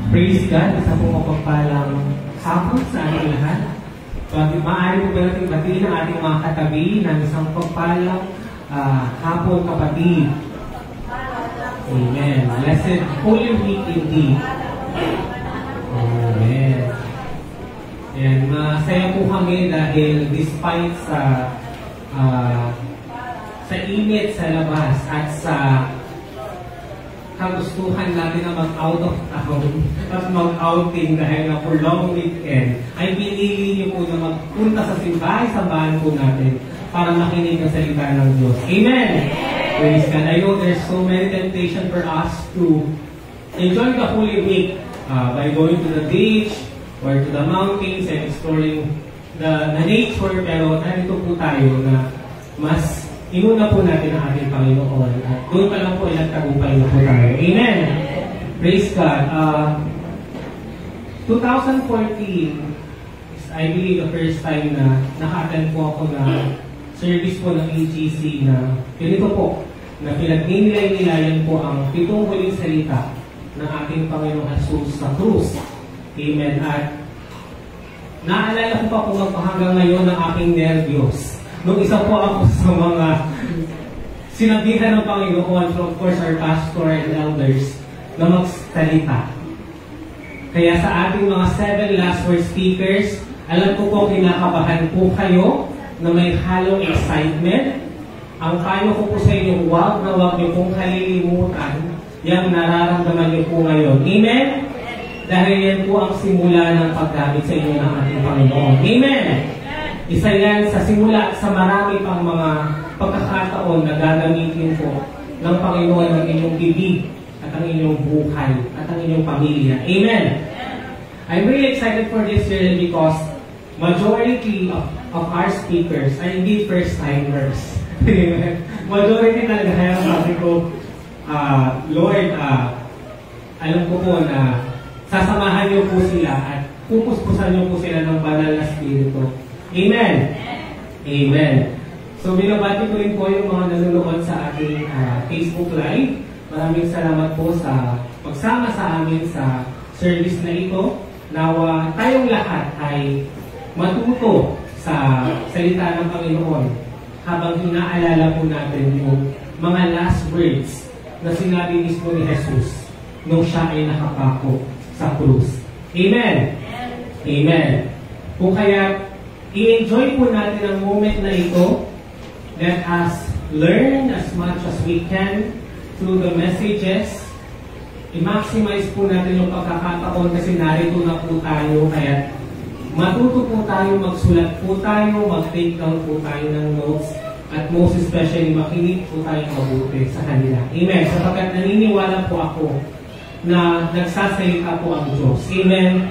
Praise God, isa po mapagpalang hapon sa ating lahat. Maaari po ba natin batiin ang ating mga katabi ng isang pagpalang hapon kapatid. Amen. Blessed Holy Week indeed. Amen. Ayan, masaya po kami dahil despite sa init sa labas at sa kagustuhan natin na mag-out of town at mag-outing dahil na for long weekend, ay pinili niyo po na magpunta sa simbahan po natin para makinig ang salita ng Diyos. Amen! Praise God. I know there's so many temptation for us to enjoy the Holy Week by going to the beach or to the mountains and exploring the nature, pero narito po tayo na mas inuna po natin ang ating Panginoon at doon pa lang po ilang tagumpay na po tayo. Amen! Praise God. 2014 is I believe the first time na naka-attend po ako na service po ng AGC na ganito po, na pinagninilayan po ang 7 huling salita ng ating Panginoong Jesus sa krus. Amen. At naalala ko pa po hanggang ngayon ng aking nervyos. Nung isa po ako sa mga sinabihan ng Panginoon from, of course, our pastor and elders na magsalita. Kaya sa ating mga 7 last word speakers, alam ko po kinakabahan po kayo na may halong excitement. Ang payo ko po sa inyo, huwag na huwag niyo pong kalilimutan yung nararamdaman niyo po ngayon. Amen? Dahil yan po ang simula ng paggamit sa inyo ng ating Panginoon. Amen? Isa yan sa simula sa marami pang mga pagkakataon na gagamitin po ng Panginoon ang inyong bibig at ang inyong buhay at ang inyong pamilya. Amen? I'm really excited for this year because majority of our speakers are indeed first-timers. Majority talaga, kaya sabi ko, Lord, alam ko po na sasamahan niyo po sila at pupuspusan niyo po sila ng banal na spirito. Amen. Amen. So, binabati ko rin po yung mga nanonood sa ating Facebook Live. Maraming salamat po sa pagsama sa amin sa service na ito. Nawa tayong lahat ay matuto sa salita ng Panginoon habang inaalala po natin yung mga last words na sinabi mismo ni Jesus nung siya ay nakapako sa krus. Amen. Amen. Kung kaya i-enjoy po natin ang moment na ito. Let us learn as much as we can through the messages. I-maximize po natin yung pagkakataon kasi narito na po tayo. Kaya matuto po tayo, magsulat po tayo, mag-take down po tayo ng notes, at most especially makinig po tayo mabuti sa kanila. Amen. Sapagkat naniniwala po ako na nagsasalita po ang Diyos. Amen.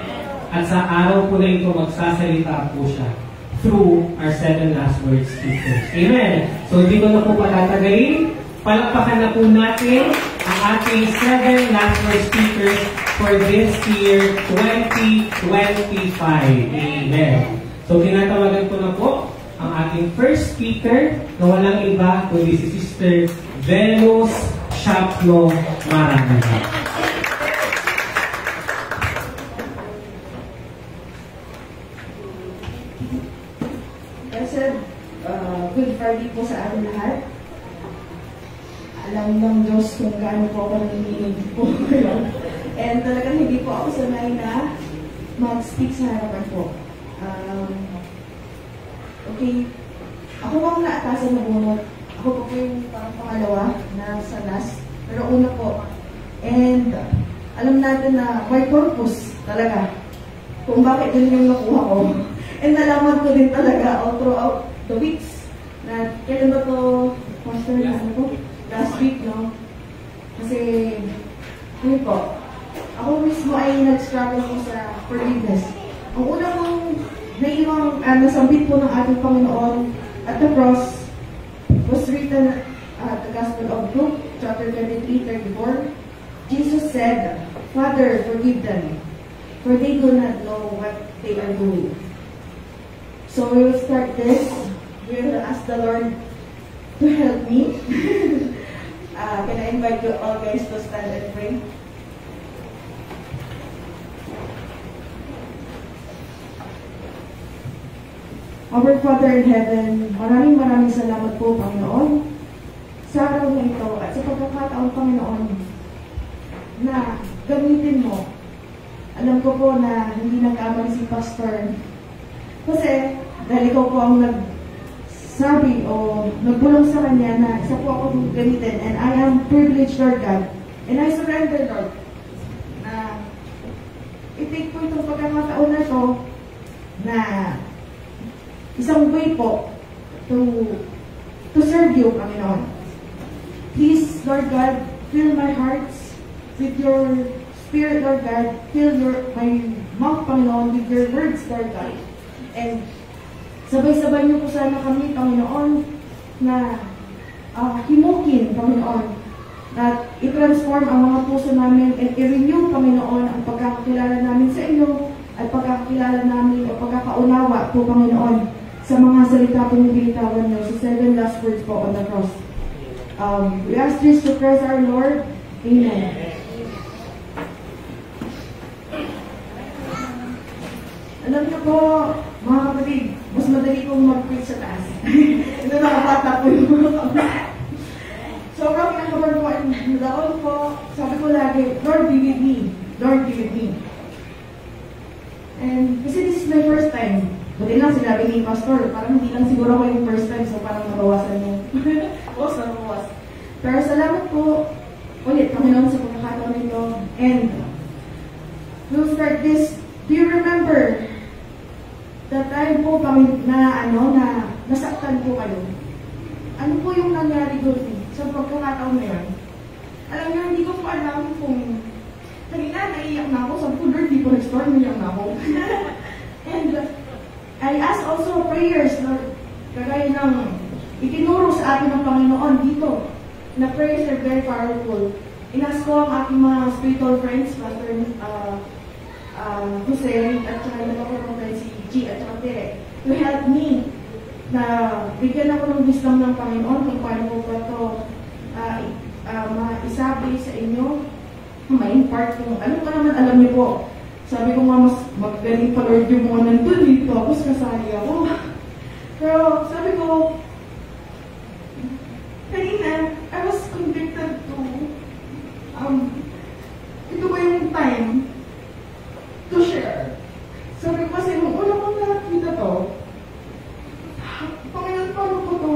At sa araw po na ito magsasalita po siya through our 7 last word speakers. Amen. So, hindi ko na po patatagalin. Palakpakan na po natin ang ating 7 last word speakers for this year 2025. Amen. So, tinatawagan ko na po ang ating first speaker na walang iba kundi si Sister Venus Shapno Marangay. Good Friday po sa ating lahat. Alam ng Diyos kung gaano po ako nanginginig po ngayon. And talagang hindi po ako sanay na mag-speak sa harapan po. Okay. Ako ang naatasan na bunot. Ako po yung parang pangalawa na sa last. Pero una po. And alam natin na may purpose talaga kung bakit yun yung nakuha ko. And nalaman ko din talaga all throughout the weeks na kailan ba ito, Pastor, ano po? Last week, no? Kasi, ano po, ako mismo ay nag-struggle po sa forgiveness. Ang una kong naiwang nasambit po ng ating Panginoon at the cross was written at the Gospel of Luke, chapter 23-34. Jesus said, Father, forgive them, for they do not know what they are doing. So we will start this. We will ask the Lord to help me. Can I invite you all guys to stand and pray? Our Father in Heaven, maraming salamat po, Panginoon, sa araw na ito at sa pagkakataon, Panginoon, na gamitin mo. Alam ko po na hindi nagkamali si Pastor. Kasi, dahil ikaw po ang nagsabi o nagbulong sa kanya na isa po ako gamitin, and I am privileged, Lord God, and I surrender, Lord, na i-take po itong pagkakataon na ito na isang way po to serve you, Panginoon. Please, Lord God, fill my hearts with your Spirit, Lord God. Fill my mouth, Panginoon, with your words, Lord God. And sabay-sabay niyo po sana kami, Panginoon, na himukin, Panginoon, at i-transform ang mga puso namin and i-renew, Panginoon, ang pagkakakilala namin sa iyo at pagkakakilala namin o pagkakaunawa po, Panginoon, sa mga salita po yung binitawan niyo, sa 7 last words po on the cross. We ask this to Christ our Lord. Amen. Alam niyo po, mga kapatid, mas madali kong mag-preach sa taas. Ito nakabata po yung mga kapatid. Sobrang kinakabar ko, nadaon po, sabi ko lagi, Lord, be with me. Lord, be with me. And kasi this is my first time. Buti lang sinabi ni Pastor, parang hindi lang siguro ako yung first time, so parang nabawasan yung post na nabawas. Pero salamat po ulit, Panginoon, sa pagkakataon nito. And we'll start this. Do you remember that time po kami na nasaktan po kayo? Ano po yung nangyari doon sa pagkakataon na yun? Alam niyo, hindi ko po alam kung kanina naiiyak na ako, sabi ko, Lord, di po restore, naiiyak na ako. And I ask also prayers, Lord, kagaya ng itinuro sa akin ng Panginoon dito, na prayers are very powerful. Inas ko ang aking mga spiritual friends, Pastor Jose, at saka yung mga friends si G, at saka Tere, to help me na bigyan ako ng wisdom ng Panginoon kung paano ko ba ito maisabi sa inyo, ma-impart kung ano pa naman alam niyo po. Sabi ko nga, mas magaling pa Lord yung mga nandun dito, tapos kasali ako. Pero sabi ko, kanina, I was convicted to, ito ba yung time to share? Sabi ko kasi, nung una kong nakakita to, Panginoon, paano ko to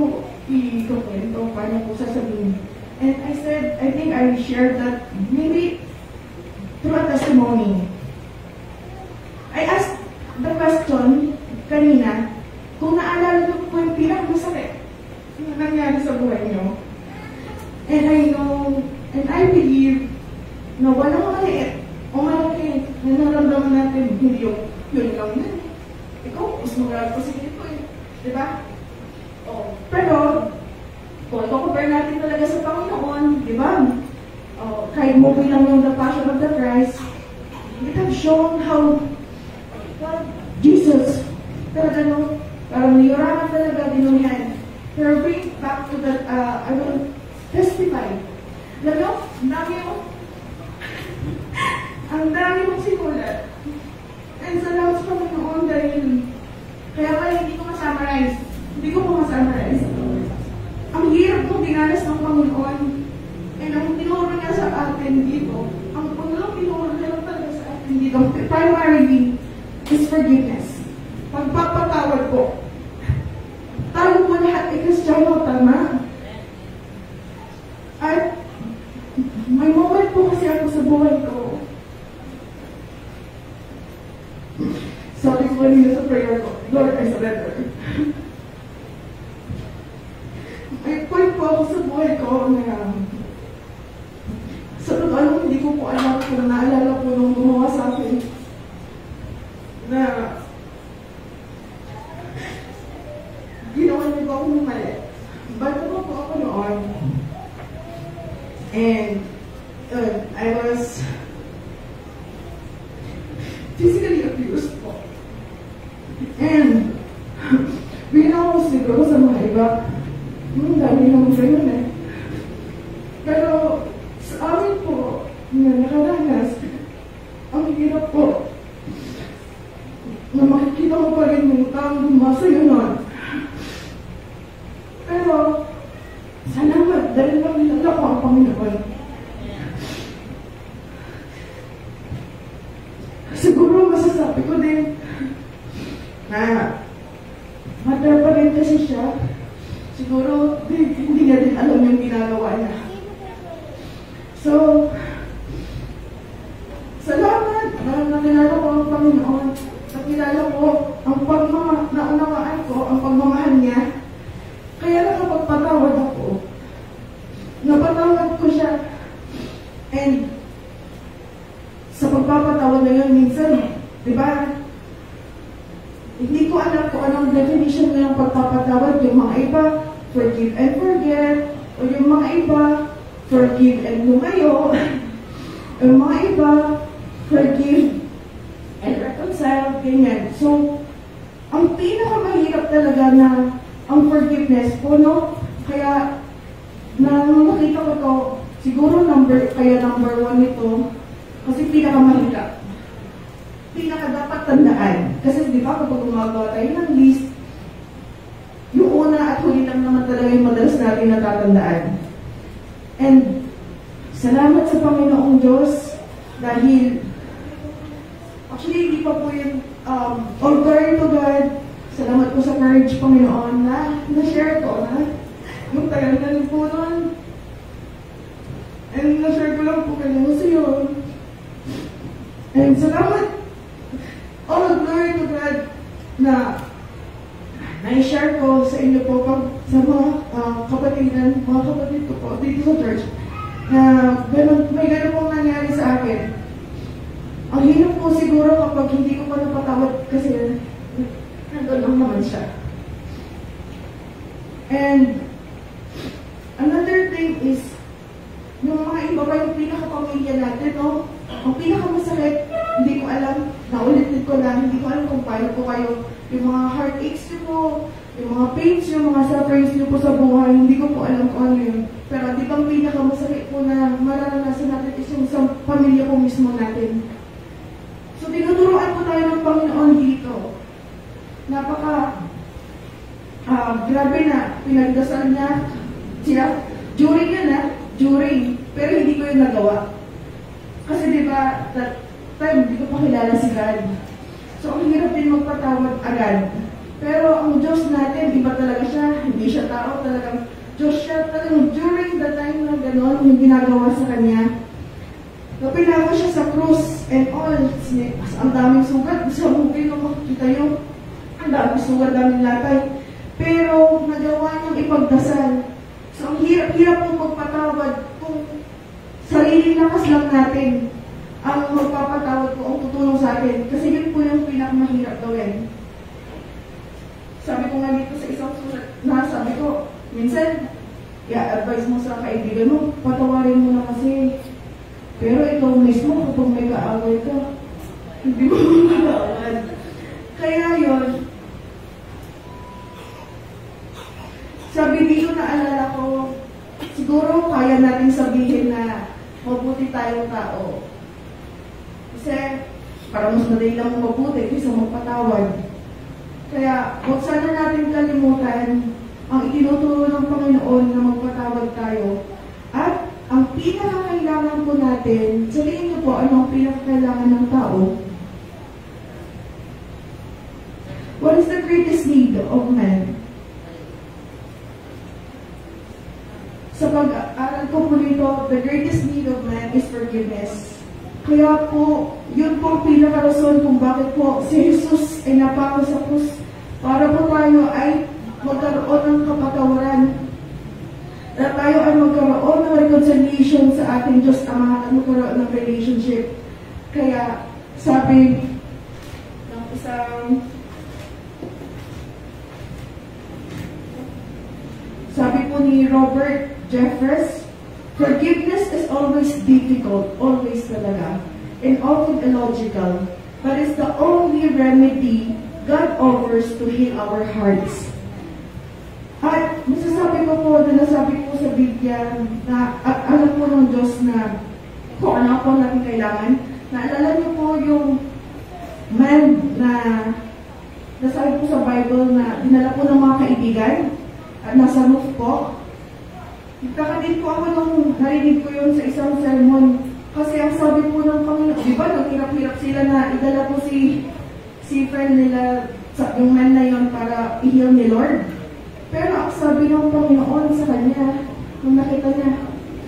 i-comment o paano ko sasabihin? And I said, I think I shared that maybe through a testimony. I asked the question kanina, kung naalala niyo po yung pinakamasakit na nangyari sa buhay niyo. And I know, and I believe na walang maliit o malaki na nararamdaman natin, hindi yun lang yan. Ikaw, mas magalap ko sa ito eh. Diba? Oh, pero, kung ito-compare natin talaga sa Panginoon, diba? Oh, kahit movie lang yung The Passion of the Christ, it has shown how Jesus, talaga no, parang niyuraman talaga dinunyan. Pero bring back to that, I will testify. Alam nyo, ang dami mong sinulat. And salamat sa Panginoon dahil, kaya pala hindi ko ma-summarize. Hindi ko ma-summarize. Ang hirap kong dinanas ng Panginoon. And ang tinuro niya sa atin dito, ang unang tinuro niya talaga sa atin dito, primarily, is forgiveness. Pagpapatawad po. Tayo po lahat ay Kristiyano, tama. At may moment po kasi ako sa buhay ko. Sabi ko kanina sa prayer ko, Lord, I surrender. May point po ako sa buhay ko na sa totoo hindi ko po alam kung naalala po nung gumawa sa akin na ginawa niyo ba akong mali? Bago po ako noon. And I was physically abused po. And bilang ako siguro sa mga iba, dami naman ganun eh. Pero sa amin po, na nakaranas, ang hirap po. na makikita mo pa rin yung taong gumawa sa'yo nun. Pero, salamat dahil nakilala ko ang Panginoon. Siguro masasabi ko din na mother pa rin kasi siya. Siguro hindi niya din alam yung ginagawa niya. So, salamat na nakilala ko ang Panginoon. Nakilala ko ang naunawaan ko ang pagmamahal niya. Kaya nakapagpatawad ako. Napatawad ko siya. And sa pagpapatawad na yun, minsan, di ba, hindi ko alam kung anong definition ng pagpapatawad. Yung mga iba, forgive and forget. O yung mga iba, forgive and lumayo. Yung mga iba, forgive and reconcile. Ganyan. So, ang pinakamahirap talaga na ang forgiveness po, no? Kaya, nung nakita ko to, siguro number 1 ito, kasi pinakamahirap. Pinaka dapat tandaan. Kasi di ba kapag gumagawa tayo ng list, yung una at huli lang naman talaga yung madalas natin natatandaan. And salamat sa Panginoong Diyos dahil actually hindi pa po yung all glory to God. Salamat po sa courage, Panginoon, na na-share ko na yung tagal na rin po nun. And na-share ko lang po kanina sa iyo. And salamat, all glory to God na na-share ko sa inyo po sa mga kapatidan, mga kapatid ko po dito sa church na may ganun pong nangyari sa akin. Ang hirap po siguro kapag hindi ko pa napatawad kasi nandun lang naman siya. And another thing is yung mga iba pa yung pinakapamilya natin, no? Ang pinakamasakit, hindi ko alam, naulit ko lang, hindi ko alam kung paano po kayo, yung mga heartaches nyo po, yung mga pains nyo, mga sufferings nyo po sa buhay, hindi ko po alam kung ano yun. Pero di bang pinakamasakit po na mararanasan natin is yung sa pamilya po mismo natin. So, tinuturuan po tayo ng Panginoon dito. Grabe na, pinagdasal niya sila, during yan during, pero hindi ko yung nagawa. Kasi di ba, that time, hindi ko pa kilala si God. So, ang hirap din magpatawad agad. Pero ang Diyos natin, iba talaga siya. Hindi siya tao, talagang Diyos siya. Talagang during the time na gano'n, yung ginagawa sa Kanya, napinawa siya sa cross and all. Ang daming sugat. Sa movie nung makikita yung ang daming sugat, daming latay. Pero nagawa niyang ipagdasal. So, ang hirap po magpatawad kung sariling lakas lang natin ang magpapatawad ko, ang tutulong sa atin. Kasi yun po yung pinakamahirap gawin. Sabi ko nga dito sa isang sulat na sabi ko, minsan, i-advise mo sa kaibigan mo, patawarin mo na kasi. Pero ikaw mismo, kapag may kaaway ka, hindi mo matawad. Kaya yun, sabi dito naalala ko, siguro kaya natin sabihin na mabuti tayong tao. Kasi para mas madali lang mabuti kaysa magpatawad. Kaya huwag sana natin kalimutan ang itinuturo ng Panginoon na magpatawad tayo. At ang pinakakailangan po natin, sabihin niyo po ano ang pinakakailangan ng tao. What is the greatest need of man? Sa pag-aaral ko po dito, the greatest need of man is forgiveness. Kaya po, yun po ang pinakarason kung bakit po si Jesus ay napako sa krus para po tayo ay magkaroon ng kapatawaran. Na tayo ay magkaroon ng reconciliation sa ating Diyos Ama at magkaroon ng relationship. Kaya sabi ng isang po ni Robert Jeffress, forgiveness is always difficult, always talaga, and often illogical, but it's the only remedy God offers to heal our hearts. At masasabi ko po, nasabi ko sa Biblia na at alam po ng Diyos na kung ano po natin kailangan. Naalala niyo po yung man na nasabi po sa Bible na dinala po ng mga kaibigan at nasa roof po. Nagtaka din po ako nung narinig ko yun sa isang sermon. Kasi ang sabi po ng Panginoon, di ba, nang hirap-hirap sila na idala po si friend nila, yung man na yun para i-heal ni Lord. Pero ang sabi ng Panginoon sa kanya, nung nakita niya,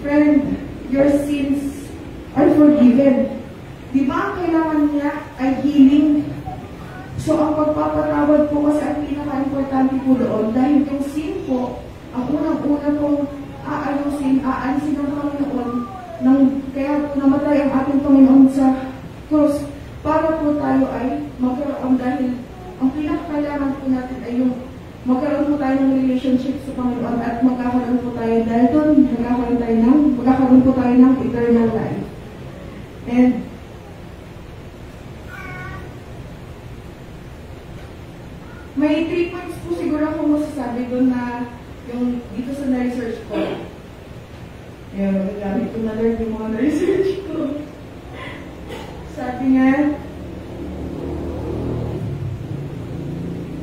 friend, your sins are forgiven. Di ba ang kailangan niya ay healing? So ang pagpapatawad po kasi ang pinaka-importante po doon dahil yung sin po, ang unang-una pong aalisin ng Panginoon kaya po namatay ang ating Panginoon sa krus para po tayo ay magkaroon dahil ang pinaka-kailangan po natin ay yung magkaroon po tayo ng relationship sa Panginoon at magkakaroon po tayo dahil doon magkakaroon po tayo ng eternal life. And may 3 points po siguro akong masasabi doon na yung dito sa na-research ko. Ayan, magagamit ko na learn yung mga na-research ko. Sabi nga,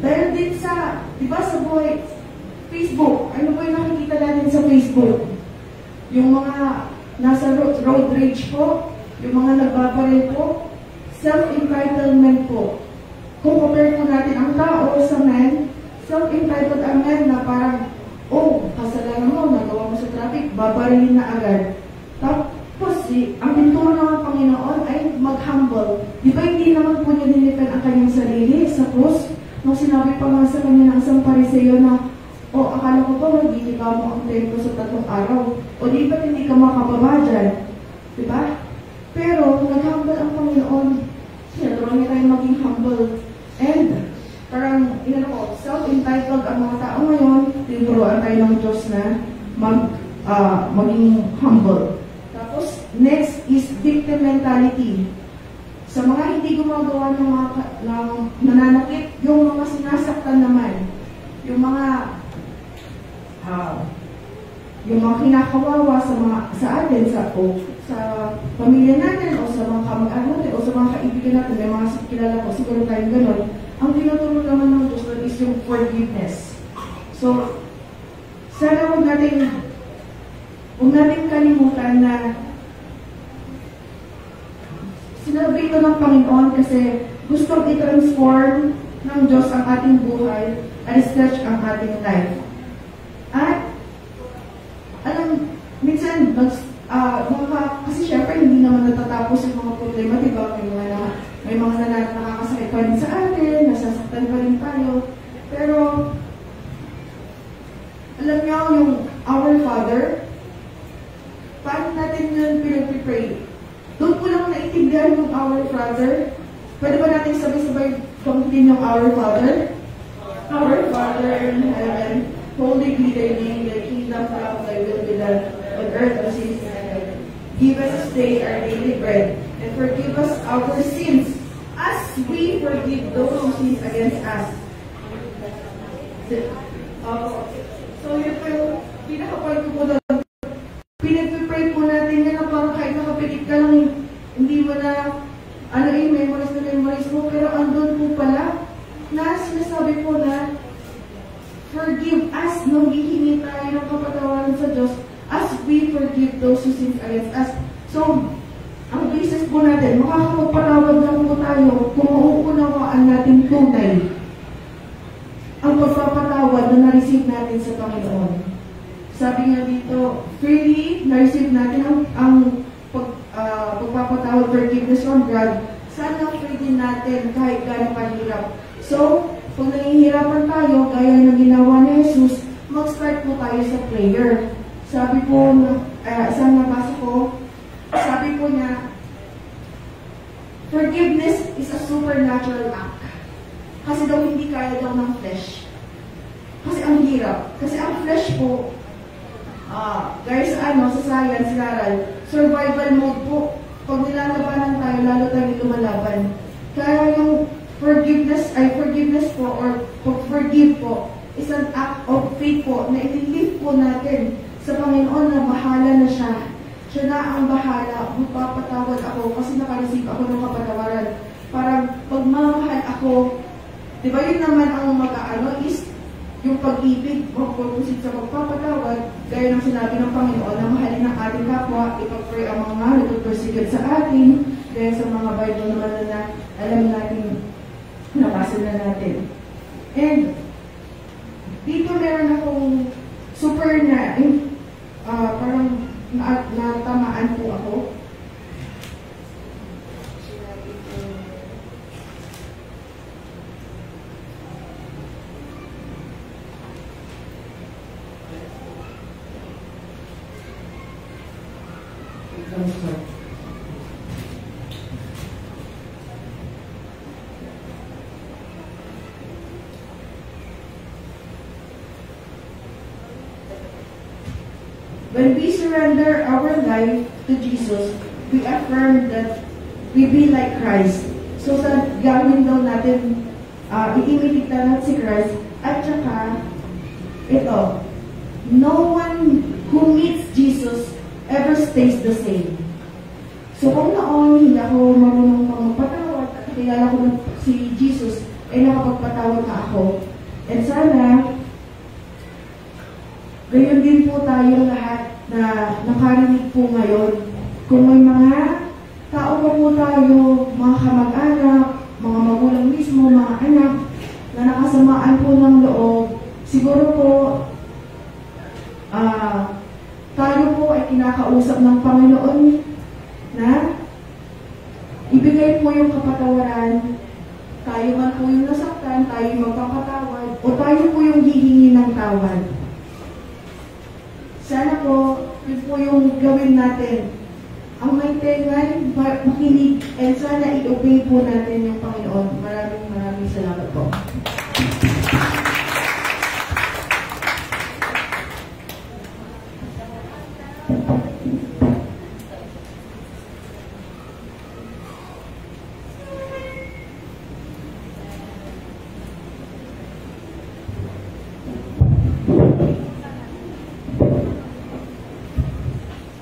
dahil din sa, di ba sa buhay, Facebook, ano po yung nakikita natin sa Facebook? Yung mga nasa road rage po, yung mga nagbabaril po, self-entitlement po. Kung compare po natin ang tao sa man, self-entitled ang man na parang, oh, kasalanan mo, nagawa mo sa traffic, babarilin na agad. Tapos, ang pintura ng Panginoon ay mag-humble. Di ba hindi naman po niya nilipan ang kanyang sarili sa krus? Nung sinabi pa nga sa kanya ng isang Pariseo na, oh, akala ko ba magiging mo ang templo sa 3 araw? O di ba't hindi ka makababa dyan? Di ba? Pero, nag-humble ang Panginoon. Sinaturuan niya tayo maging humble. And, parang, self-entitled ang mga tao ngayon, tinuruan tayo ng Diyos na maging humble. Tapos, next is victim mentality. Sa mga hindi gumagawa ng nananakit, yung mga sinasaktan naman, yung mga kinakawawa sa atin, sa pamilya natin, o sa mga kamag-anak natin, o sa mga kaibigan natin, may mga kilala ko, siguro tayong gano'n, ang tinuturo naman ng Diyos is yung forgiveness. So, sana huwag natin kalimutan na sinabi ito ng Panginoon kasi gustong i-transform ng Diyos ang ating buhay at stretch ang ating life. At, minsan, kasi syempre hindi naman natatapos yung mga problema, diba? May mga nakakasakit pa rin sa atin, nasasaktan pa rin tayo. Pero, alam niyo, yung Our Father, paano natin yun pinag-pray? Doon ko lang naiintindihan yung Our Father. Pwede ba natin sabay-sabay pangkitin yung Our Father? Our Father in heaven, holy be thy name, thy kingdom come, thy will be done on earth as it is in heaven. Give us this day our daily bread, and forgive us our sins, as we forgive those who sin against us. So yun po yung pinaka-point ko po doon. Pinag-pray po natin yan na parang kahit nakapilit ka lang, hindi mo na, memorize mo, pero andun po pala, na sinasabi po na, forgive us, nung hihingi tayo ng kapatawaran sa Diyos, as we forgive those who sin against us. So, ang basis po natin, makakapagpatawad lang po tayo kung mauunawaan natin tunay ang pagpapatawad na na-receive natin sa Panginoon. Sabi nga dito, freely na-receive natin ang pagpapatawad, forgiveness from God. Sana free din natin kahit gano'ng kahirap. So, kung nahihirapan tayo, gaya ng ginawa ni Jesus, mag-start po tayo sa prayer. Sabi po, isang nabasa ko, sabi po niya, forgiveness is a supernatural act. Kasi daw hindi kaya daw ng flesh. Kasi ang hirap. Kasi ang flesh po, guys, sa science, sinaral, survival mode po. Pag nilalabanan tayo, lalo tayo lumalaban. Kaya yung forgiveness po, or forgive po, is an act of faith po, na ililift po natin sa Panginoon na bahala na siya. Siya na ang bahala, magpapatawad ako kasi nakareceive ako ng kapatawaran. Parang pagmamahal ako, Di ba yun naman ang mag-aano is yung pag-ibig, magpupusik sa pagpapatawad, gaya ng sinabi ng Panginoon na mahalin ang ating kapwa, ipag-pray ang mga nagpupursige sa atin, gaya sa mga Bible naman na alam natin, nabasa na natin. And, dito meron akong super na, parang natamaan po ako. When we surrender our life to Jesus, we affirm that we be like Christ. So sa gawin daw natin, i-imitate natin si Christ. At saka, ito, no one who meets Jesus ever stays the same. So kung noon hindi ako marunong magpatawad at kilala ko na si Jesus, ay nakapagpatawad na ako. And sana, gayon din po tayo lahat na nakarinig po ngayon. Kung may mga tao pa po tayo, mga kamag-anak, mga magulang mismo, mga anak, na nakasamaan po ng loob, siguro po, tayo po ay kinakausap ng Panginoon na ibigay po yung kapatawaran, tayo man po yung nasaktan, tayo yung magpapatawad, o tayo po yung hihingi ng tawad. Sana po, yun po yung gawin natin. Ang may tengan, makinig, and sana i-obey po natin yung Panginoon. Maraming salamat po.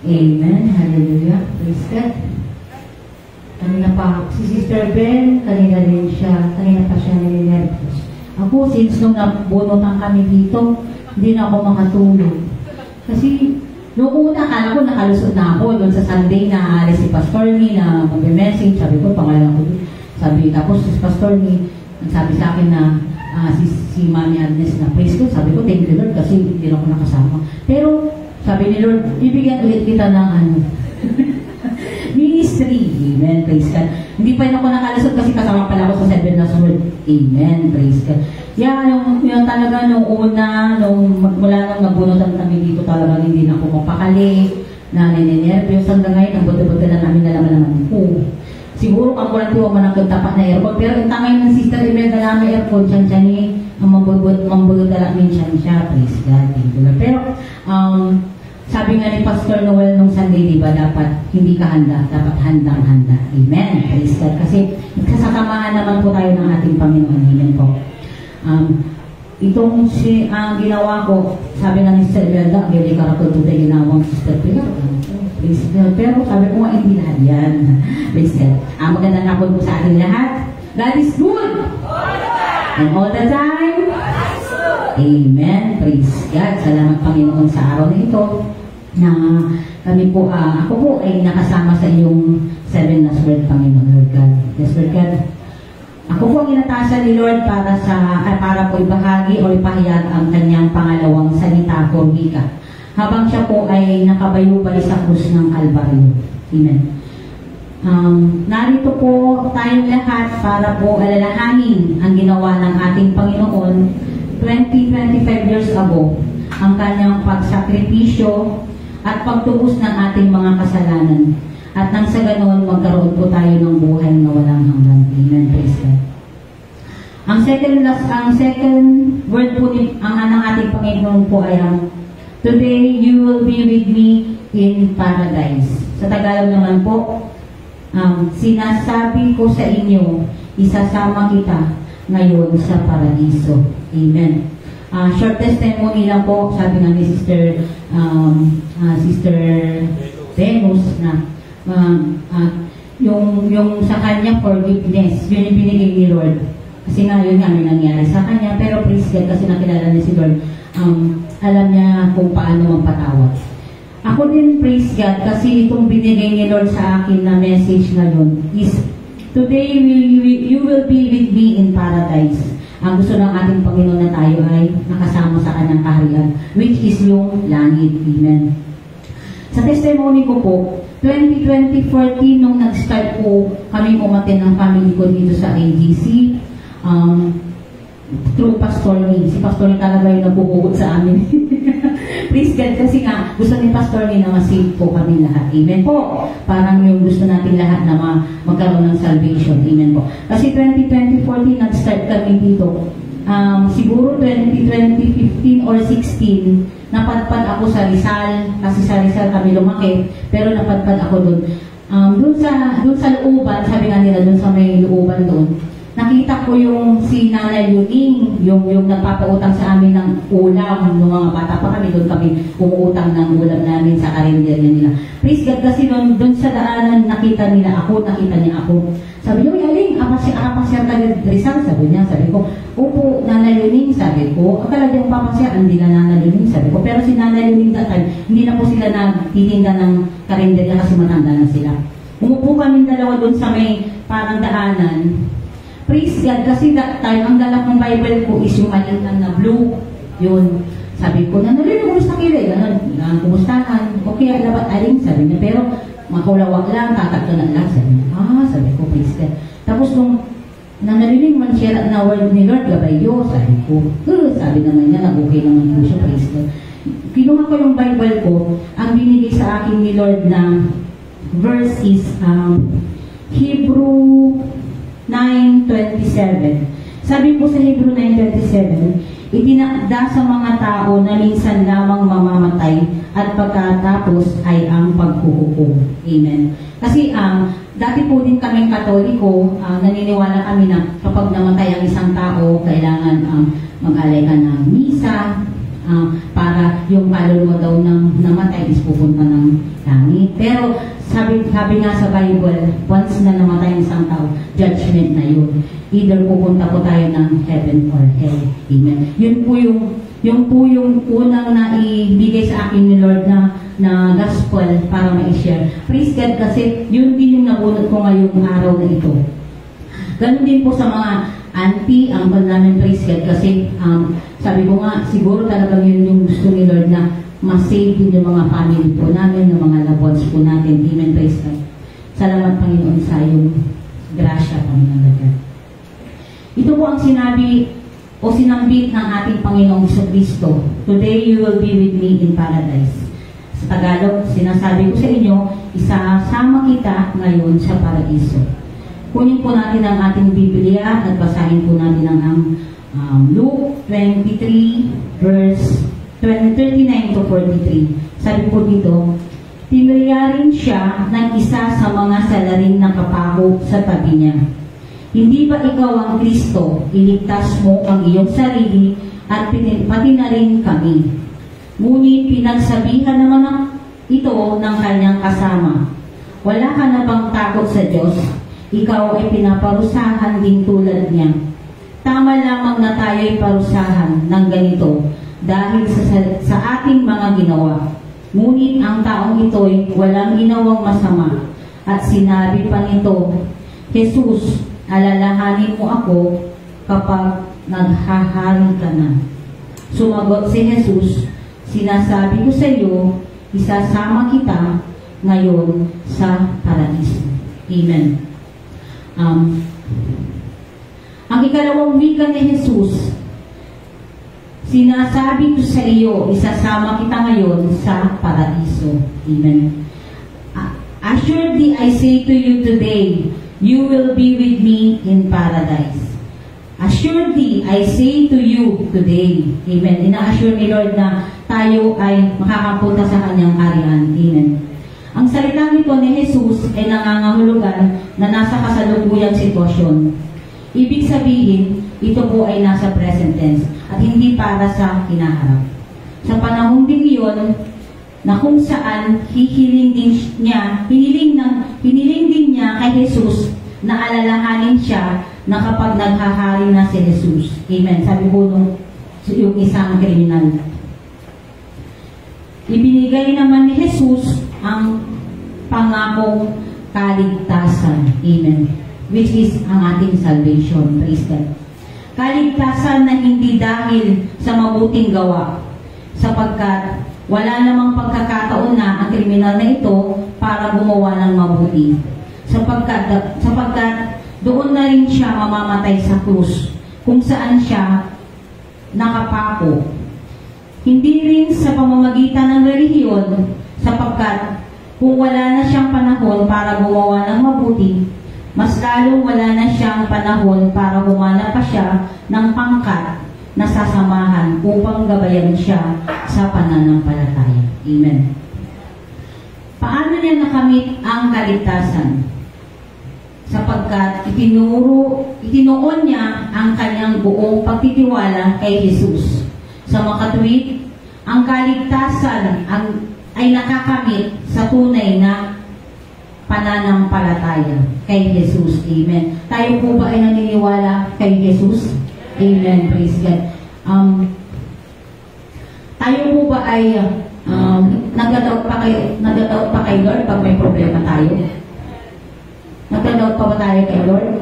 Amen. Hallelujah. Praise God. Kanina pa, si Sister Ben, kanina pa siya nilinervous. Ako, since nung nabunutan kami dito, hindi na ako makatulog. Kasi, noong una, akala ko nakalusot na ako. Doon sa Sunday, naalis si Pastor Lee na mag-message. Sabi ko, pangalan ko. Tapos si Pastor Lee, sabi sa akin na si Mami Agnes na praise ko. Sabi ko, thank you Lord, kasi hindi na ako nakasama. Pero, sabi ni Lord, ibigyan ulit kita ng ministry. Amen. Praise God. Hindi pa rin ako nakalusot kasi kasama pala ako sa 7 Last Word. Amen. Praise God. Yung talaga nung una, mula nung nabunutan kami dito talaga hindi na ako mapakali, na ninenervyos hanggang ngayon, ang buto-buto na namin nalaman ko. Siguro ang kulang ko man ang tapat na aircon, pero yung tangay ng Sister Imelda na may aircon, siya ni ang mambulod dala min siya. Praise God. Pero, sabi nga ni Pastor Noel nung Sunday, di ba, dapat hindi ka handa, dapat handang-handa. Amen. Praise God. Kasi kasakamahan naman po tayo ng ating Panginoon. Amen po. Itong ginawa ko, sabi nga ni Sister Imelda, hindi ka rapod po tayo ginawang Sister Pilar. Praise God. Pero sabi ko nga, hindi lahat yan. Praise God. Magandang hapon po sa ating lahat. God is good. And all the time. Amen. Praise God. Salamat Panginoon sa araw na ito na kami po, ako po ay nakasama sa iyong 7 Last Word, Panginoon, Lord God. Yes, Lord God. Ako po ang inatasan ni Lord para po ibahagi o ipahayag ang kanyang pangalawang salita o wika. Habang siya po ay nakabayubay sa krus ng Kalbaryo. Amen. Narito po tayong lahat para po alalahanin ang ginawa ng ating Panginoon 25 years ago, ang kanyang pagsakripisyo at pagtubos ng ating mga kasalanan. At nang sa ganoon, magkaroon po tayo ng buhay na walang hanggan. Amen. Praise God. Ang second word po ng ating Panginoon po ay today you will be with me in paradise. Sa Tagalog naman po, sinasabi ko sa inyo, isasama kita ngayon sa paradiso. Amen. Short testimony lang po, sabi nga ni Sister Venus na yung sa kanya forgiveness, yun yung binigay ni Lord. Kasi nga yun nga may nangyari sa kanya, pero praise God kasi nakilala niya si Lord, alam niya kung paano magpatawad. Ako din, praise God, kasi itong binigay ni Lord sa akin na message ngayon is, today you will be with me in paradise. Ang gusto ng ating Panginoon na tayo ay nakasama sa kanyang kaharian, which is yung langit. Amen. Sa testimony ko po, 2014 nung nag-start po kami umattend ng family ko dito sa AGC, through Pastor Lee. Si Pastor Lee talaga yung nagbubugot sa amin. Praise God, kasi nga gusto ni Pastor Lee na masave po kami lahat. Amen po. Parang yung gusto natin lahat na magkaroon ng salvation. Amen po. Kasi 2014 nag-start kami dito. Siguro 2015 or 16, napadpad ako sa Rizal, kasi sa Rizal kami lumaki, pero napadpad ako doon. Doon sa looban, sabi nga nila doon sa may looban doon, nakita ko yung si Nanay Yuning, yung nagpapautang sa amin ng ulam, ng mga bata pa kami, doon kami umuutang ng ulam namin sa karinderya nila. Praise God, kasi doon sa daanan, nakita nila ako, nakita niya ako. Sabi niyo, Yaling, akapasyar ka Rizal, sabi niya. Sabi ko, opo, Nanay Yuning, sabi ko. Akala niyang papasyar, hindi na Nanay Yuning, sabi ko. Pero si Nanay Yuning that time, hindi na po sila nagtitinda ng karinderya kasi matanda na sila. Umupo kami dalawa doon sa may parang daanan. Praise God, kasi that time, ang dala kong Bible ko is yung maliit na blue. Yun. Sabi ko, Nanay, kumusta kayo? Kumustahan? Okay, alabat aling, sabi niya. Pero, makulawak lang, tatakto na lang. Sabi ko, praise God. Tapos nung nanarinig man siya na word ni Lord, gabayo, sabi ko. Sabi naman niya, nag-okay naman po siya, praise God. Kinuha ko yung Bible ko, ang binigay sa akin ni Lord na verse is Hebrew 9:27. Sabi po sa Hebrew 9:27, itinakda sa mga tao na minsan lamang mamamatay at pagkatapos ay ang paghuhukom. Amen. Kasi dati po din kaming Katoliko, naniniwala kami na kapag namatay ang isang tao, kailangan mag-alay ka ng misa, para yung kaluluwa daw ng namatay is pupunta ng langit. Pero sabi nga sa Bible, once na namatay ang isang tao, judgment na yun. Either pupunta po tayo ng heaven or hell. Amen. Yun po yung unang naibigay sa akin ni Lord na gospel para ma-share. Praise God, kasi yun din yung nabunot ko ngayong araw na ito. Ganun din po sa mga auntie, ang namin, praise God, kasi sabi ko nga, siguro talagang yun yung gusto ni Lord na ma-save din yung mga family po namin, yung mga loved ones po natin. Amen, praise God. Salamat, Panginoon, sa iyong grasya, Panginoon God. Ito po ang sinabi o sinambit ng ating Panginoong Jesucristo. Today you will be with me in paradise. Sa Tagalog, sinasabi ko sa inyo, isasama kita ngayon sa paraiso. Kunin po natin ang ating Biblia at basahin po natin ang Luke 23 verse 39 to 43. Sabi po dito, tinayarin siya ng isa sa mga salaring nakapaho sa tabi niya. Hindi ba ikaw ang Kristo? Iligtas mo ang iyong sarili at pati na rin kami. Ngunit pinagsabihan naman ito ng kanyang kasama. Wala ka na bang takot sa Diyos? Ikaw ay pinaparusahan din tulad niya. Tama lamang na tayo ay parusahan ng ganito dahil sa ating mga ginawa. Ngunit ang taong ito ay walang ginawang masama. At sinabi pa nito, Jesus, alalahanin mo ako kapag naghahari ka na. Sumagot si Jesus, sinasabi ko sa iyo, isasama kita ngayon sa paraiso. Amen. Ang ikalawang wika ni Jesus, sinasabi ko sa iyo, isasama kita ngayon sa paraiso. Amen. Assuredly, I say to you today, you will be with me in paradise. Assuredly, I say to you today. Amen. Ina-assure ni Lord na tayo ay makakapunta sa kanyang kaharian. Amen. Ang salita nito ni Jesus ay nangangahulugan na nasa kasalukuyang sitwasyon. Ibig sabihin, ito po ay nasa present tense at hindi para sa hinaharap. Sa panahon din iyon, na kung saan hiniling din niya kay Jesus na alalahanin siya na kapag naghahari na si Jesus. Amen. Sabi po nung yung isang kriminal. Ibinigay naman ni Jesus ang pangakong kaligtasan. Amen. Which is ang ating salvation. Praise God. Kaligtasan na hindi dahil sa mabuting gawa, sapagkat wala namang pagkakataon na ang kriminal na ito para gumawa ng mabuti. Sapagkat doon na rin siya mamamatay sa krus, kung saan siya nakapako. Hindi rin sa pamamagitan ng relihiyon, sapagkat kung wala na siyang panahon para gumawa ng mabuti, mas lalong wala na siyang panahon para humanap pa siya ng pangkat na sasamahan upang gabayan siya sa pananampalataya. Amen. Paano niya nakamit ang kaligtasan? Sapagkat itinuon niya ang kanyang buong pagtitiwala kay Jesus. Sa makatuwid, ang kaligtasan ay nakakamit sa tunay na pananampalataya kay Jesus. Amen. Tayo po ba ay naniniwala kay Jesus? Amen. Praise God. Tayo po ba ay nagdadoubt pa kay Lord pag may problema tayo? Nagdadoubt pa ba tayo kay Lord?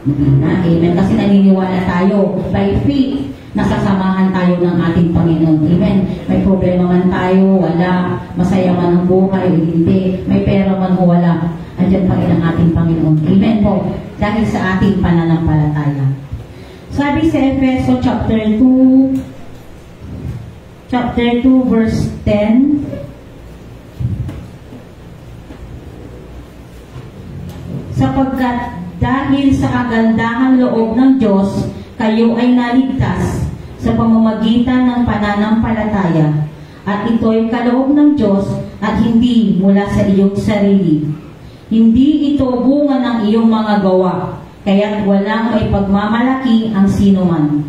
Hindi na. Amen. Kasi naniniwala tayo by faith, nasasamahan tayo ng ating Panginoon. Amen. May problema man tayo, wala. Masaya man ang buhay, hindi. May pera man o wala. Andiyan pa rin ang ating Panginoon. Amen po. Dahil sa ating pananampalataya. Sabi sa Efeso chapter 2 verse 10, sapagkat dahil sa kagandahan loob ng Diyos, kayo ay naligtas sa pamamagitan ng pananampalataya, at ito'y kaloob ng Diyos at hindi mula sa iyong sarili. Hindi ito bunga ng iyong mga gawa, kaya't walang may pagmamalaki ang sinuman.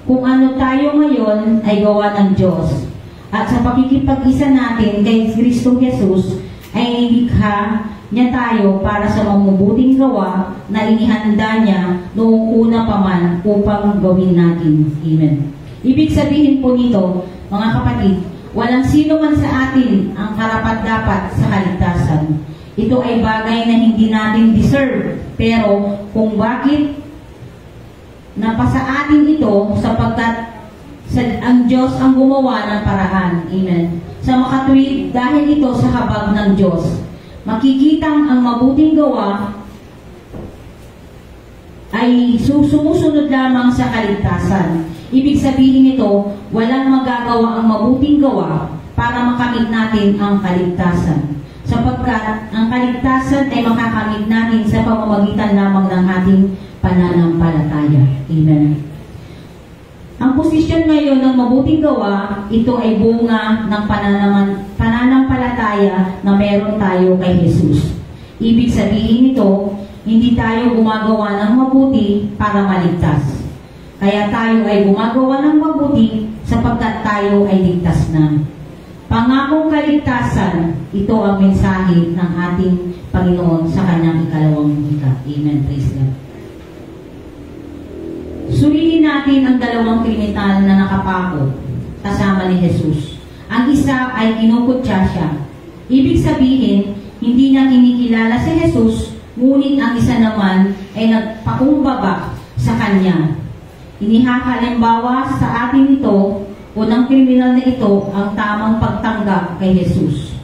Kung ano tayo ngayon ay gawa ng Diyos, at sa pakikipag-isa natin kay Kristo Jesus ay nilikha niya tayo para sa mabubuting gawa na inihanda niya noong una pa man upang gawin natin. Amen. Ibig sabihin po nito, mga kapatid, walang sino man sa atin ang karapat-dapat sa kaligtasan. Ito ay bagay na hindi natin deserve, pero kung bakit napasa atin ito, sapagkat ang Diyos ang gumawa ng paraan. Amen. Sa makatuwid, dahil ito sa habag ng Diyos, makikitang ang mabuting gawa ay sumusunod lamang sa kaligtasan. Ibig sabihin nito, walang magagawa ang mabuting gawa para makamit natin ang kaligtasan. Sapagkat ang kaligtasan ay makakamit natin sa pamamagitan lamang ng ating pananampalataya. Amen. Ang posisyon ngayon ng mabuting gawa, ito ay bunga ng pananampalataya na meron tayo kay Jesus. Ibig sabihin nito, hindi tayo gumagawa ng mabuti para maligtas. Kaya tayo ay gumagawa ng mabuti sapagkat tayo ay ligtas na. Pangakong kaligtasan, ito ang mensahe ng ating Panginoon sa kanyang ikalawang wika. Amen. Praise God. Suriin natin ang dalawang kriminal na nakapako kasama ni Jesus. Ang isa ay kinukutya siya. Ibig sabihin, hindi niya kinikilala si Jesus, ngunit ang isa naman ay nagpakumbaba sa kanya. Inihakalimbawa sa atin ito, unang kriminal na ito, ang tamang pagtanggap kay Jesus.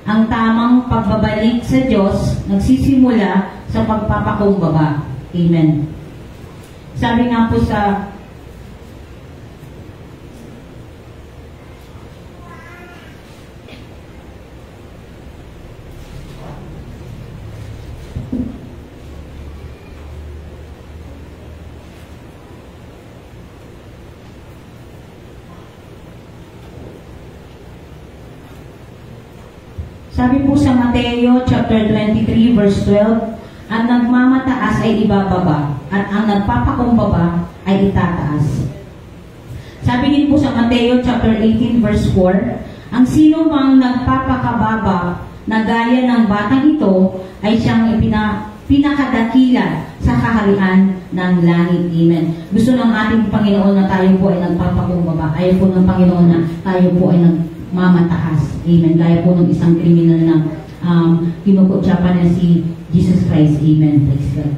Ang tamang pagbabalik sa Diyos nagsisimula sa pagpapakumbaba. Amen. Sabi nga po sa Mateo chapter 23 verse 12, ang nagmamataas ay ibababa, at ang nagpapakumbaba ay itataas. Sabi din po sa Mateo chapter 18 verse 4, ang sino mang nagpapakababa na gaya ng batang ito ay siyang pinakadakila sa kaharian ng langit. Amen. Gusto ng ating Panginoon na tayo po ay nagpapakumbaba. Ayaw po ng Panginoon na tayo po ay nagmamataas. Amen. Gaya po ng isang kriminal na kinukutsa pa na si Jesus Christ. Amen. Praise God.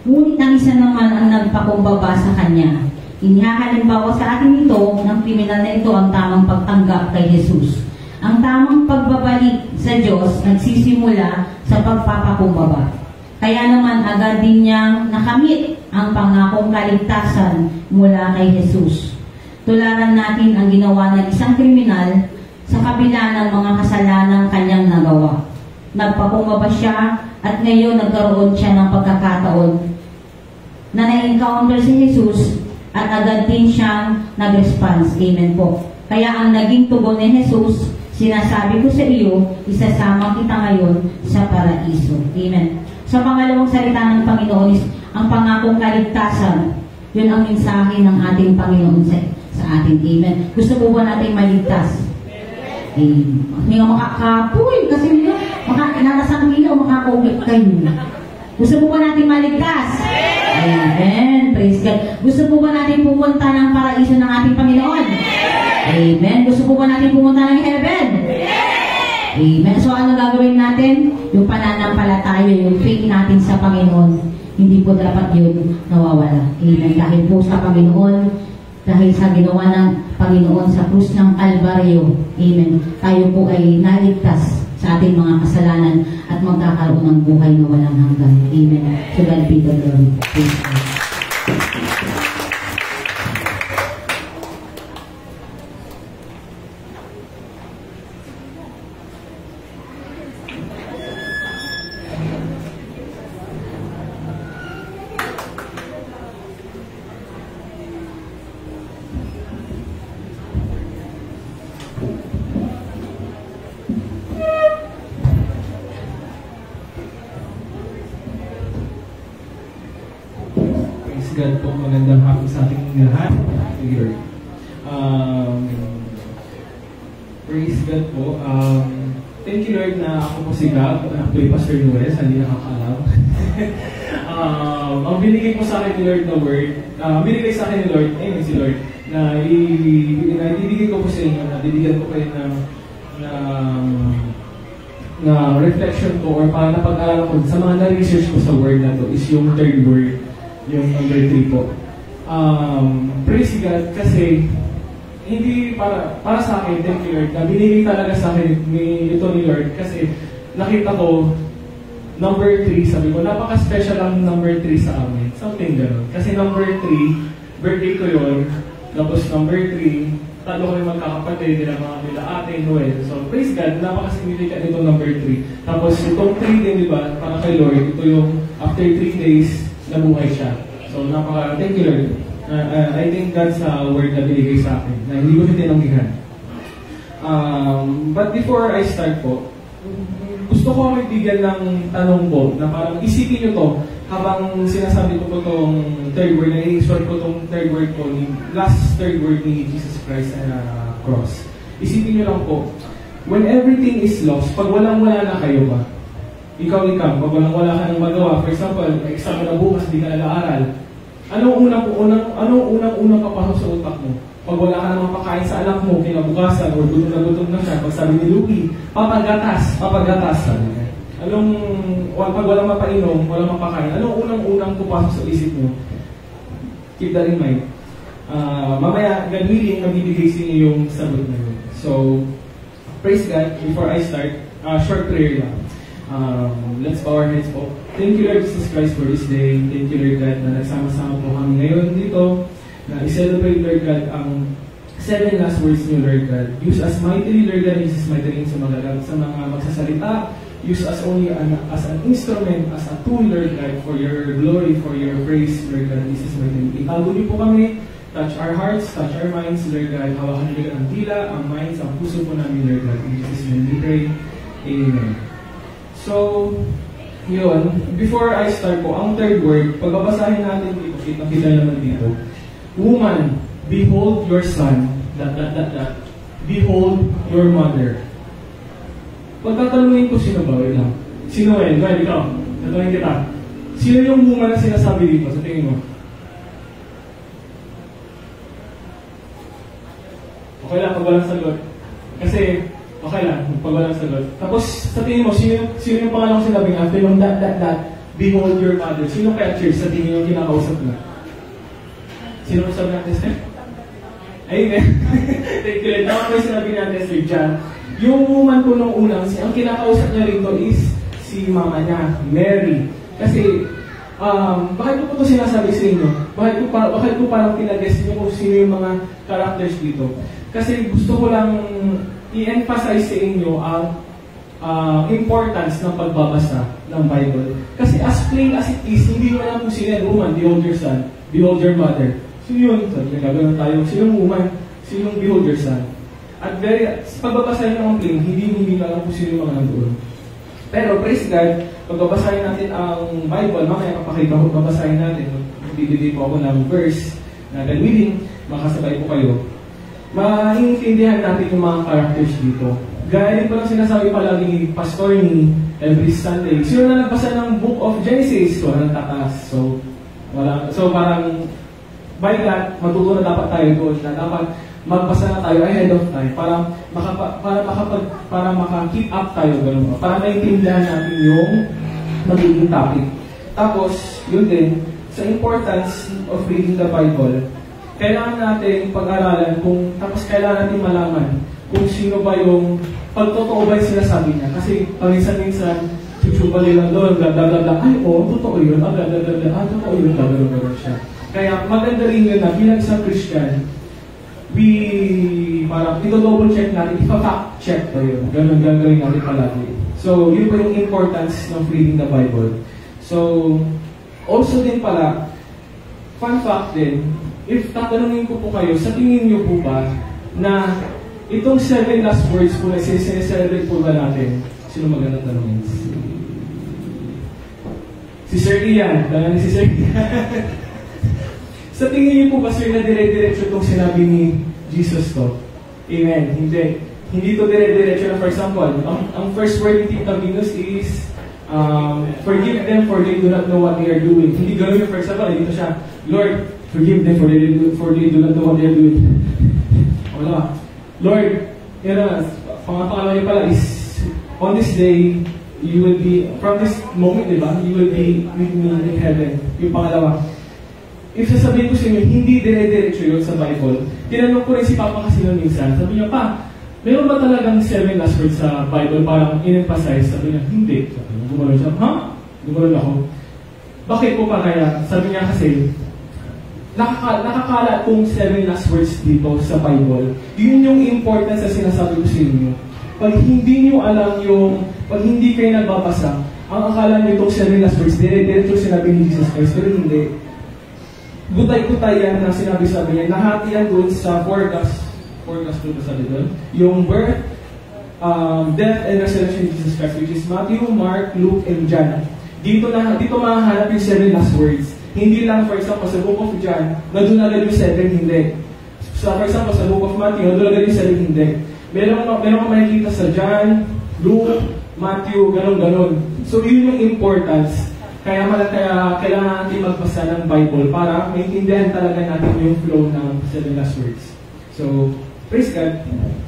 Ngunit ang isa naman ang nagpakumbaba sa kanya. Inihahalimbawa sa atin ito ng kriminal na ito ang tamang pagtanggap kay Jesus. Ang tamang pagbabalik sa Diyos nagsisimula sa pagpapakumbaba. Kaya naman agad din niyang nakamit ang pangakong kaligtasan mula kay Jesus. Tularan natin ang ginawa ng isang kriminal sa kabila ng mga kasalanang kanyang nagawa. Nagpakumbaba siya at ngayon nagkaroon siya ng pagkakataon na na-encounter si Jesus at agad din siyang nag-response. Amen po. Kaya ang naging tugon ni Jesus, sinasabi ko sa iyo, isasama kita ngayon sa paraiso. Amen. Sa pangalawang salita ng Panginoon is ang pangakong kaligtasan. Yun ang mensahe ng ating Panginoon sa atin. Amen. Gusto po ba natin maligtas? Amen. Hindi nga makakapoy kasi natasang ilaw, makakaulit kayo. Gusto po ba natin maligtas? Amen. Praise God. Gusto po ba natin pumunta ng paraiso ng ating Panginoon? Amen. Gusto po ba natin pumunta ng heaven? Amen. So ano gagawin natin? Yung pananampalataya, yung faith natin sa Panginoon, hindi po dapat yun nawawala. Amen. Dahil po sa Panginoon, dahil sa ginawa ng Panginoon sa krus ng Kalbaryo, amen, tayo po ay naligtas sa ating mga kasalanan at magkakaroon ng buhay na walang hanggan. Amen. So God be the glory. Praise God. God po, magandang hapon sa ating lahat. Thank you, Lord. Praise God po. Thank you, Lord, na ako po si Gab. Ako yung Pastor Nuez, hindi nakakaalam. Ang binigay po sa akin ni Lord na word, binigay sa akin ni Lord, si Lord, na ibibigay ko po sa inyo, na bibigyan ko kayo na reflection ko or para napag-aral ko sa mga na-research ko sa word na to is yung third word. Yung number 3 po. Praise God kasi hindi para sa akin, thank you Lord, na binigay talaga sa akin ito ni Lord kasi nakita ko number 3, sabi ko, napaka-special ang number 3 sa amin. Something gano'n. Kasi number 3, birthday ko yun, tapos number 3, talo ko yung magkakapatid, nila ate, Noel. So, praise God, napaka-significant itong number 3. Tapos itong 3 din, di ba, para kay Lord, ito yung after 3 days, nabuhay siya. So, thank you Lord. I think that's a word na binigay sa akin, na hindi ko tinanggihan. But before I start po, gusto ko magbigyan ng tanong po, na parang isipin nyo to, habang sinasabi ko po itong third word, na i-short ko itong third word ko, last third word ni Jesus Christ na cross. Isipin nyo lang po, when everything is lost, pag walang-wala na kayo ba? Ikaw, pag walang-wala ka ng magawa, for example, exam na bukas, di ka nag-aaral, anong unang papasok sa utak mo? Pag wala ka namang pakain sa anak mo, kinabukasan, or gutom na siya, pag sabi ni Luki, papagatas, sabi niya. Pag walang mapainom, walang mapakain, anong unang pupasok sa isip mo? Keep that in mind. Mamaya, God willing, mabibigay sa inyo yung sagot na yun. So, praise God. Before I start, short prayer lang. Let's bow our heads po. Thank you Lord Jesus Christ for this day. Thank you Lord God na nagsama-sama po kami ngayon dito na i-celebrate Lord God ang 7 last words niyo Lord God. Use us mightily Lord God, use us mightily sa mga magsasalita. Use us only as an instrument, as a tool Lord God for your glory, for your praise Lord God. This is mightily. Itago niyo po kami. Touch our hearts, touch our minds Lord God. Hawakan niyo ang tila, ang minds, ang puso po namin Lord God. In Jesus' name we pray. Amen. So, yun, before I start po, ang third word, pagbabasahin natin dito, kita naman dito, woman, behold your son, behold your mother. Pagtatanungin ko sino ba? Wait lang. Sino eh? Well, ikaw. Tatanungin kita. Sino yung woman na sinasabi dito sa tingin mo? Okay lang pag walang sagot. Kasi, okay lang pag walang sagot. Tapos, sa tingin mo, sino yung pangalang sinabing after yung that, behold your mother? Sino kaya church sa tingin yung kinakausap na? Sino sabi natin, Steph? Ayun eh. Thank you. Tama ko yung sinabi natin, Steph, John. Yung woman ko nung unang, ang kinakausap niya rito is si mama niya, Mary. Kasi, bakit ko po ito sinasabi sa inyo? Bakit ko parang pinag-guess niyo kung sino yung mga characters dito? Kasi gusto ko lang i-emphasize sa inyo ang importance ng pagbabasa ng Bible. Kasi as plain as it is, hindi mo alam kung sino yung woman, behold your son, behold your mother. Sino yun? Sabi na gagawin tayo. Sino yung woman? Sino yung behold your son? At sa pagbabasahin ng plain, hindi na alam kung sino yung mga nandoon. Pero praise God, pag babasahin natin ang Bible, mamaya kapakita ko, babasahin natin, magbibigay po ako ng verse na gawin, makasabay po kayo. Maintindihan natin yung mga characters dito. Gaya din pa lang sinasabi palagi ni Pastor ni every Sunday. Sino na nagbasa ng Book of Genesis? Walang tataas. So parang by that, matuto na dapat tayo doon na dapat magbasa na tayo ahead of time para maka-keep up tayo gano'n. Para maintindihan natin yung magiging topic. Tapos, yun din, sa importance of reading the Bible, kailangan natin pag-aralan tapos kailangan natin malaman kung sino ba yung pagtotoo ba yung sinasabi niya. Kasi paminsan-minsan, chuchubali lang doon, bla bla bla, ay totoo yun, bla bla bla, totoo yun, bla bla bla siya. Kaya maganda rin yun na bilang isang Christian, parang ito-double check natin, ipa-fact check pa yun. Ganun gagawin natin palagi. So, yun pa yung importance ng reading the Bible. So, also din pala, fun fact din, if tatanungin ko po kayo, sa tingin niyo po ba na itong 7 last words po na sineselebrate po ba natin? Sino magandang tanongin? Si Sir Ian. Tanongin si Sir Ian. Sa tingin niyo po ba, sir, na dire-diretso itong sinabi ni Jesus to? Amen. Hindi. Hindi ito dire-diretso na, for example, ang first word ni Tita Venus is forgive them for they do not know what they are doing. Hindi gano'n yung, for example, dito siya, Lord, forgive them for they do not know what they are doing. Wala. Lord, pangalawa niya pala is, on this day, you will be, from this moment, diba, you will be with me in heaven. Yung pangalawa. If sasabihin ko sa inyo, hindi dire-diretso yun sa Bible. Tinanong ko rin si Papa kasi nung minsan. Sabi niya, Pa, meron ba talagang 7 last words sa Bible parang in-emphasize? Sabi niya, hindi. Sabi niya, gumulong siya, ha? Gumulong ako. Bakit po pa kaya? Sabi niya kasi, nakakala kong 7 last words dito sa Bible. Yun yung importance na sinasabi ko sa inyo. Pag hindi niyo alam pag hindi kayo nagbabasa, ang akala niyo itong 7 last words, dire-diretso sinabi ni Jesus Christ, pero hindi. Gutay-gutay yan na sinabi niya, nahati yan doon sa forecast doon sa doon, yung birth, death, and resurrection of Jesus Christ, which is Matthew, Mark, Luke, and John. Dito mahahanap yung 7 last words. Hindi lang, for example, sa Book of John, nandun agad yung 7, hindi. For example, sa Book of Matthew, nandun agad yung 7, hindi. Meron ka makikita sa John, Luke, Matthew, ganon. So, yun yung importance. Kaya kailangan natin magbasa ng Bible para maintindihan talaga natin yung flow ng 7 last words. So, praise God.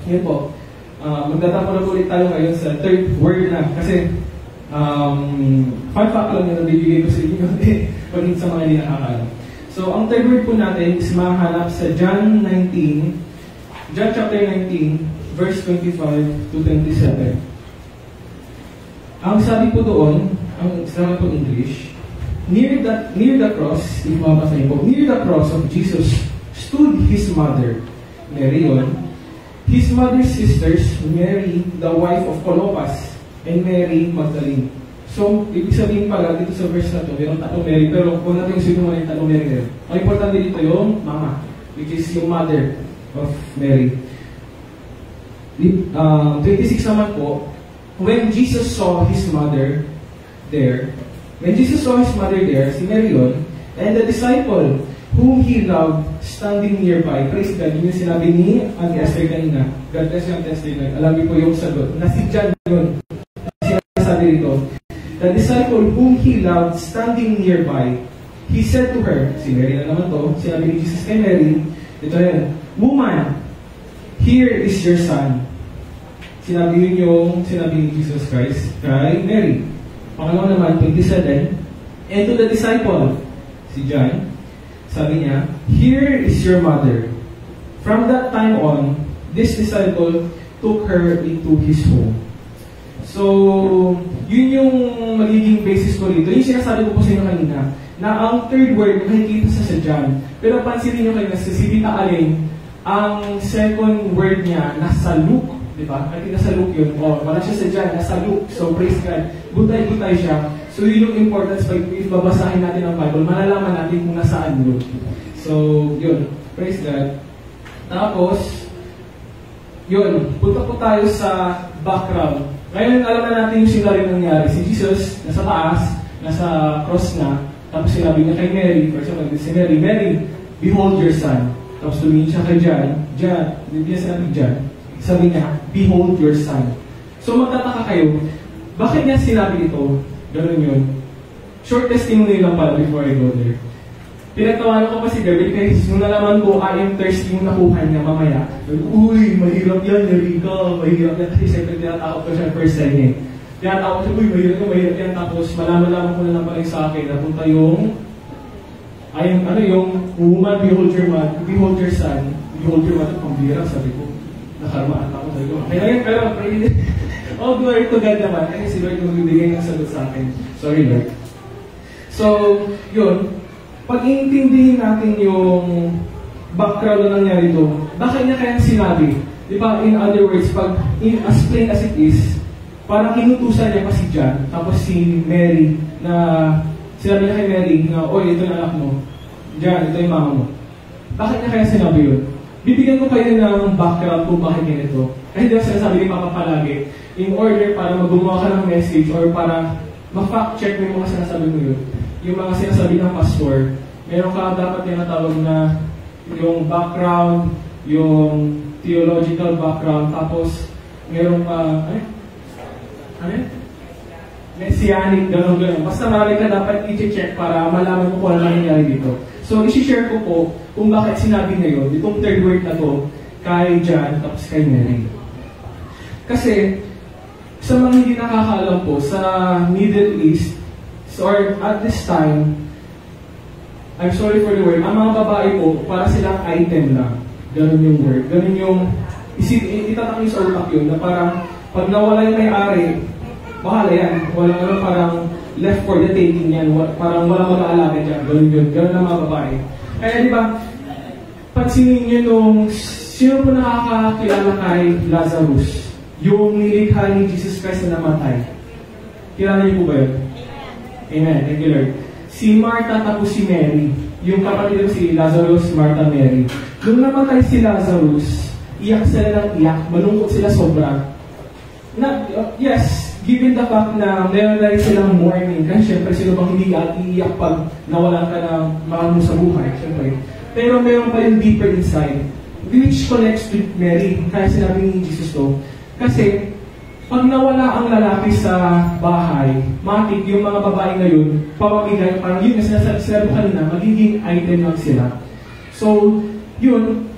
Yan po. Magtatapon na ulit tayo ngayon sa third word na. Kasi, fun fact lang yung nabibigay ko sa inyo pag sa mga hindi nakakalam. So, ang third word po natin is mahanap sa John chapter 19, verse 25 to 27. Ang sabi po doon, ang sabi po English, near the cross, if mabasahin po, near the cross of Jesus stood his mother, Mary yun, his mother's sisters, Mary, the wife of Clopas, and Mary Magdalene. So, ibig sabihin pala, dito sa verse na to, mayroong tatlong Mary, pero kung natin sino mo yung tatlong Mary na yun. Ang importante dito yung mama, which is yung mother of Mary. 26 naman po, when Jesus saw his mother there, si Mary yun, and the disciple whom he loved, standing nearby. Praise God, yun yung sinabi ni Auntie Esther kanina. God bless you, Auntie Esther. Alam niyo po yung sagot. Na si John yun. Sinasabi dito, the disciple whom he loved, standing nearby, he said to her, si Mary na naman to, sinabi ni Jesus kay Mary, ito yan, woman, here is your son. Sinabi yun yung sinabi ni Jesus Christ kay Mary. Pangalawa naman, 27, and to the disciple, si John, sabi niya, here is your mother. From that time on, this disciple took her into his home. So, yun yung magiging basis ko rito. Yung sinasabi ko po sa inyo kanina, na ang third word, makikita sa John. Pero pansinin nyo kayo, sa si Tita Aling, ang second word niya, nasa Luke. Diba? Kasi nasa Luke yun. O, wala siya sa John, nasa Luke. So, praise God. Butay-butay siya. So, yun yung importance. If babasahin natin ang Bible, malalaman natin kung nasaan Luke. So, yun. Praise God. Tapos, yun. Punta po tayo sa background. Ngayon, alam na natin yung scenario nangyari. Si Jesus, nasa taas, nasa cross na. Tapos sinabi niya kay Mary, for example, si Mary, Mary, behold your son. Tapos tumingin siya kay John, hindi niya sinabi John, sabi niya, behold your son. So magtataka kayo, bakit niya sinabi ito? Ganun yun. Short testimony lang pala before I go there. Pinagtawanan ko pa si Gabriel kay Jesus, nung nalaman ko, I am thirsty yung nakuha niya mamaya. Uy, mahirap yan, Eureka, mahirap yan. Kasi siyempre tinatakot ko siya first time eh. Tinatawag siya, uy, mahirap yan. Tapos malaman ko na lang pala sa akin, napunta yung yung woman, behold your man, behold your son, behold your mother, pambira, sabi ko. Nakarmaan ako, sabi ko. Kaya ngayon, pero, all glory to God naman. Kasi si Lord yung bibigay ng sagot sa akin. Sorry, Lord. So, yun. Pag iintindihin natin yung background na nangyari doon, bakit niya kaya sinabi? Di ba, in other words, pag as plain as it is, parang kinutusan niya pa si John, tapos si Mary, na sinabi niya kay Mary na, oy, ito yung anak mo. John, ito yung mama mo. Bakit niya kaya sinabi yun? Bibigyan ko kayo ng background kung bakit ganito. Kasi di ba sinasabi ni Papa palagi, in order para mag-gumawa ka ng message or para ma-fact check mo yung mga sinasabi mo yun. Yung mga sinasabi ng pastor, meron ka dapat yung natawag na yung background, yung theological background, tapos meron pa, messianic, gano'n. Basta marami ka dapat i-check para malaman mo kung ano nangyayari dito. So, isi-share ko po kung bakit sinabi na yun, itong third word na to, kay John, tapos kay Mary. Kasi, sa mga hindi nakakaalam po, sa Middle East, or at this time, I'm sorry for the word, ang mga babae po, para silang item lang. Ganun yung word. Ganun yung, itatak nyo sa utak yun, na parang, pag nawala yung may-ari, bahala yan. Walang parang left for the taking yan. Parang walang mag-aalaga dyan. Ganun yun. Ganun ang mga babae. Kaya di ba, pansinin nyo nung, sino po nakakakilala kay Lazarus? Yung nilikha ni Jesus Christ na namatay. Kilala niyo po ba yun? Amen. Thank you, Lord. Si Martha tapos si Mary. Yung kapatid ko si Lazarus, Martha, Mary. Nung namatay si Lazarus, iyak sila ng iyak. Malungkot sila sobra. Yes, given the fact na meron na rin silang mourning, kasi syempre sino bang hindi iiyak pag nawalan ka ng mahal mo sa buhay, syempre. Pero meron pa rin deeper inside, which connects to Mary, kaya sinabi ni Jesus to. Kasi, pag nawala ang lalaki sa bahay, matik yung mga babae ngayon, pamamigay, parang yun, sinasabi ko kanina, magiging item lang sila. So, yun,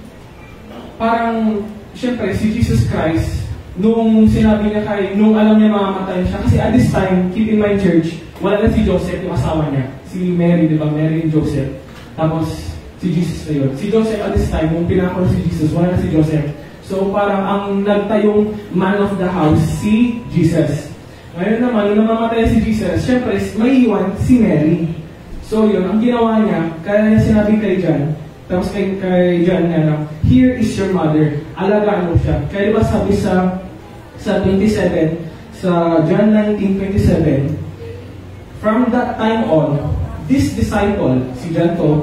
parang, syempre, si Jesus Christ, nung sinabi niya nung alam niya mamamatay siya, kasi at this time, keep in mind church, wala na si Joseph, yung asawa niya. Si Mary, di ba? Mary and Joseph. Tapos, si Jesus na yun. Si Joseph at this time, nung pinakon si Jesus, wala na si Joseph. So, parang ang nagtayong man of the house, si Jesus. Ngayon naman, nung namamatay si Jesus, syempre, may iwan si Mary. So, yun, ang ginawa niya, kaya niya sinabi kay John, tapos kay John na, here is your mother, alagaan mo siya. Kaya diba sabi sa 27, sa John 19:27, from that time on, this disciple, si John to,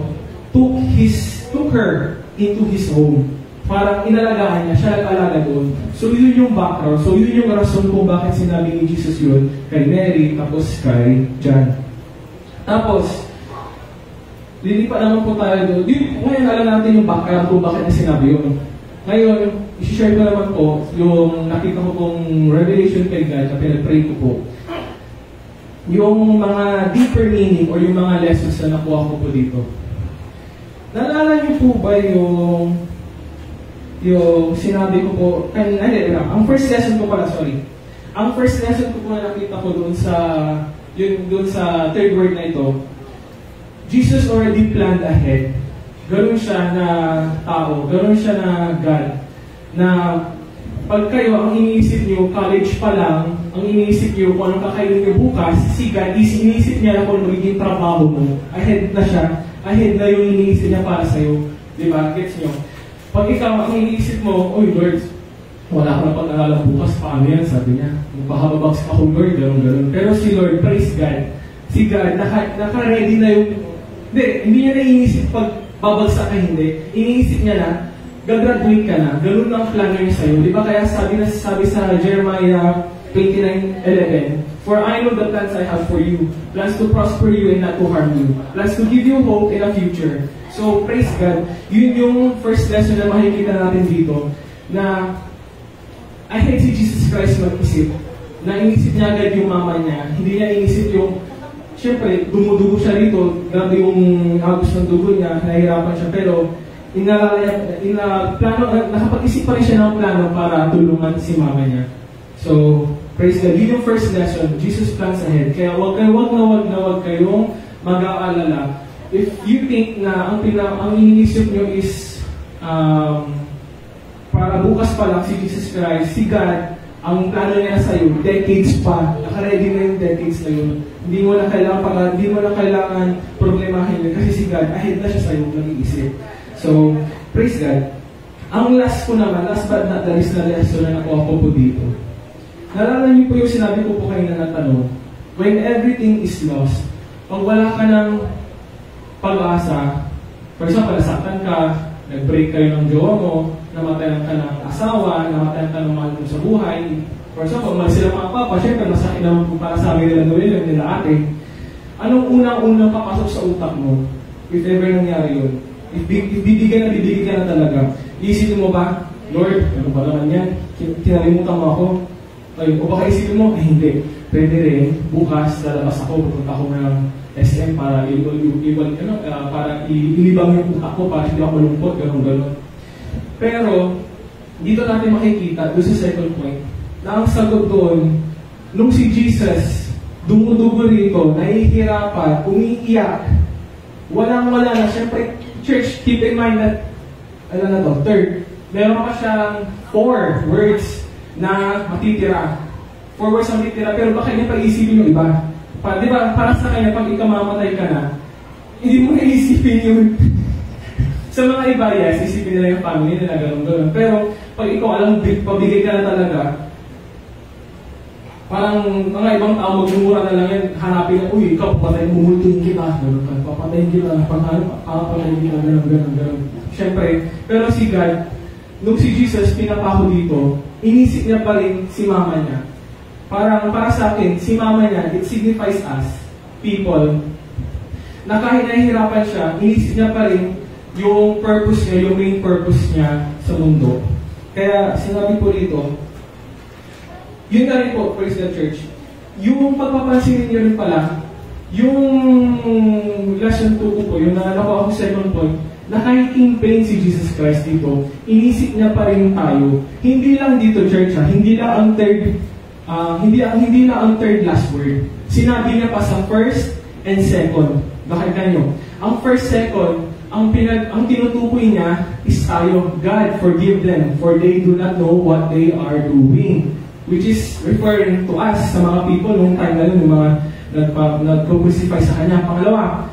took her into his home. Parang inalagaan niya, siya nag-alaga doon. So yun yung background, so yun yung rason kung bakit sinabi ni Jesus yun, kay Mary, tapos kay John. Tapos, lilipat naman po tayo doon. Ngayon, alam natin yung background kung bakit na sinabi yun. Ngayon, isi-share ko naman po yung nakita ko pong revelation kay God na pinag-pray ko po. Yung mga deeper meaning or yung mga lessons na nakuha ko po dito. Naalala niyo po ba yung sinabi ko po, ang first lesson ko pala, sorry. Ang first lesson ko po na nakita ko doon sa third word na ito, Jesus already planned ahead. Ganun siya na tao, ganun siya na God, na pag kayo, ang iniisip niyo, college pa lang, ang iniisip niyo kung anong kakainin niyo bukas, si God, iniisip niya na kung magiging trabaho mo, ahead na siya, ahead na yung iniisip niya para sa'yo. Diba? Gets niyo? Pag ikaw, ang iniisip mo, oy Lord, wala ko na pag-alala bukas, paano yan? Sabi niya, magpakababags ako Lord, gano'n. Pero si Lord, praise God, si God, naka-ready na yung, hindi niya na iniisip pag babagsak ka hindi. Iniisip niya na, gagraduate ka na, ganun ang plano niya sa'yo. Di ba kaya sabi sa Jeremiah 29:11, for I know the plans I have for you, plans to prosper you and not to harm you, plans to give you hope in a future. So, praise God. Yun yung first lesson na makikita natin dito, na I think si Jesus Christ mag-isip, na inisip niya agad yung mama niya, hindi niya inisip yung siyempre, dumudugo siya rito, grabe yung agos ng dugo niya, nahihirapan siya, pero nakapag-isip pa rin siya ng plano para tulungan si mama niya. So, praise God. Yun yung first lesson, Jesus plans ahead. Kaya wag kayong mag-aalala. If you think na ang iniisip nyo is para bukas pa lang si Jesus Christ, si God, ang plano niya sa'yo, decades pa, naka-ready na yung decades na yun. Hindi mo na kailangan problemahin yun kasi si God, ahead na siya sa'yo, nag-iisip. So, praise God. Ang last but not the least na lesson na nakuha ko po dito. Nalala niyo po yung sinabi ko po kayo na natanong, when everything is lost, pag wala ka ng pag-asa, for example, nasaktan ka, nag-break kayo ng jowa mo, namatayan ka ng asawa, namatayan ka ng mahal mo sa buhay. For example, mahal sila mga papa, syempre masakit naman kung para sa amin nila gawin yun, nila ate. Anong unang-unang papasok sa utak mo? If ever nangyari yun. If bibigyan ka na talaga. Iisipin mo ba, Lord, ano ba naman yan? Kinalimutan mo ako? O baka isipin mo, hindi. Pwede rin, bukas, lalabas ako, pupunta ako ng SM para ilibang yung utak ko para hindi ako malungkot, gano'n. Pero, dito natin makikita, doon sa second point, na ang sagot doon, nung si Jesus, dumudugo rito, nahihirapan, umiiyak, walang-wala na. Siyempre, church, keep in mind that, third, meron pa siyang 4 words na matitira. 4 words na matitira, pero baka niya pag-isipin yung iba. Di ba, para sa kanya, pag ikaw mamatay ka na, hindi mo naisipin yung sa mga iba, yes, isipin nila yung family nila, gano'n. Pero, pag ikaw alam, pabigay ka na talaga, parang mga ibang tao magmumura na lang yan, hanapin na, uy, ikaw, papatayin, mumultuin kita, gano'n, papatayin kita, papatayin kita, gano'n. Siyempre, pero si God, nung si Jesus pinapako dito, inisip niya pa rin si mama niya. Parang, para sa akin, si mama niya, it signifies us, people, na kahit nahihirapan siya, inisip niya pa rin yung purpose niya, yung main purpose niya sa mundo. Kaya, sinabi po rito, yun na rin po, praise the church, yung pagpapansinin niyo rin pala, yung lesson 2 ko po, yung nakuha ko second point, na kahit in pain si Jesus Christ dito, inisip niya pa rin tayo. Hindi lang dito, church, hindi lang ang third, hindi lang ang third last word. Sinabi niya pa sa first and second. Bakit kanyo? Ang first, second, ang tinutukoy niya is tayo. God, forgive them, for they do not know what they are doing. Which is referring to us, sa mga people nung time na yun, yung mga nag-crucify sa kanya. Pangalawa,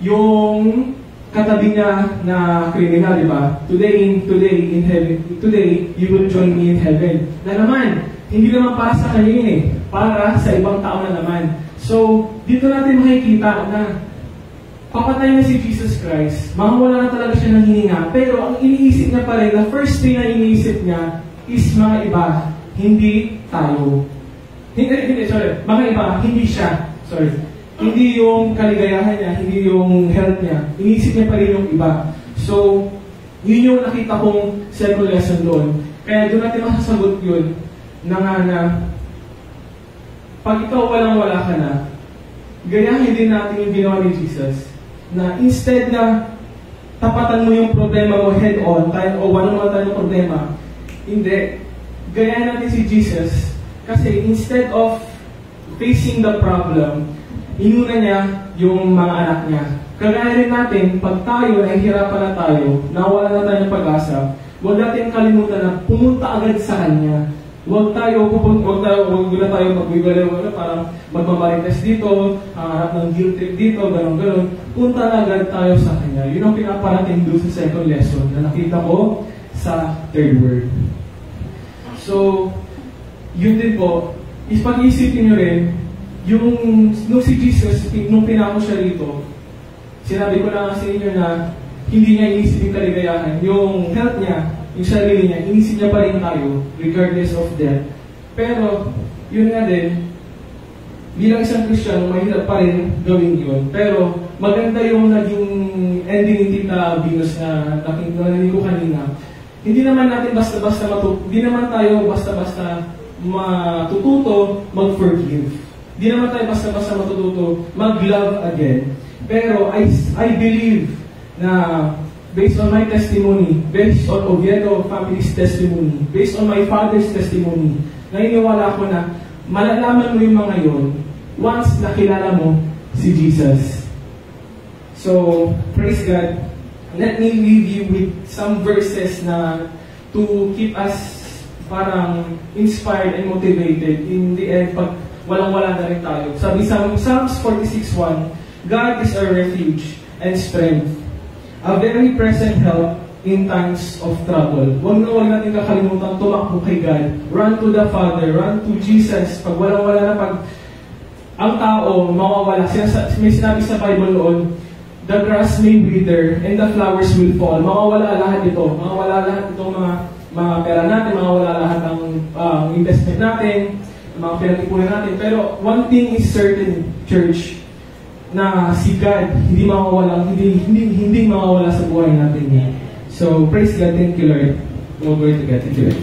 yung katabi niya na criminal, di ba? Today in heaven, today you will join me in heaven. Na naman, hindi naman para sa kanya yun eh, para sa ibang tao na naman. So, dito natin makikita na papatay na si Jesus Christ, mawala na talaga siya ng hininga, pero ang iniisip niya pa rin, the first thing na iniisip niya is mga iba, hindi tayo. Mga iba, hindi siya. Sorry. Hindi yung kaligayahan niya, hindi yung health niya. Iniisip niya pa rin yung iba. So, yun yung nakita kong second lesson doon. Kaya doon natin masasagot yun na pag ikaw walang-wala ka na, gayahin din natin yung ginawa ni Jesus. Na instead na tapatan mo yung problema mo head-on, o one-on-one tayo ng problema, hindi. Gayahin natin si Jesus. Kasi instead of facing the problem, inuna niya yung mga anak niya. Kagaya rin natin, pag tayo, nahihirapan na tayo, nawala na tayo ng pag-asa, huwag natin kalimutan na pumunta agad sa Kanya. Huwag na tayo magbibaliw, parang magmamarites dito, hanap ng guilt trip dito, gano'n. Punta na agad tayo sa Kanya. Yun ang pinaparating doon sa second lesson na nakita ko sa third word. So, yun din po, pag-iisipin nyo rin, nung si Jesus, nung pinako siya rito, sinabi ko na sa inyo na hindi niya inisip yung kaligayahan. Yung health niya, yung sarili niya, inisip niya pa rin tayo, regardless of death. Pero, yun nga din, bilang isang Kristiyano, mahirap pa rin gawin yun. Pero, maganda yung naging ending ni Tita Venus na narinig ko kanina. Hindi naman natin basta-basta hindi naman tayo basta-basta matututo mag-forgive. Hindi naman tayo basta-basta matututo mag-love again. Pero I believe na based on my testimony, based on Oviedo family's testimony, based on my father's testimony, naniniwala ko na malalaman mo yung mga yon once nakilala mo si Jesus. So, praise God. Let me leave you with some verses na to keep us parang inspired and motivated in the end pag walang-wala na rin tayo. Sabi sa Psalms 46:1, God is our refuge and strength, a very present help in times of trouble. Huwag natin kakalimutan tumakbo kay God. Run to the Father, run to Jesus. Pag walang-wala na, pag ang tao mawawala. May sinabi sa Bible noon, the grass may wither and the flowers will fall. Mawawala lahat ito. Mawawala lahat itong mga pera natin, mawawala lahat ng investment natin, mga pinag-ipunan natin. Pero one thing is certain, church, na si God hindi mawawala sa buhay natin. So praise God, thank you Lord. Glory to God, thank you Lord.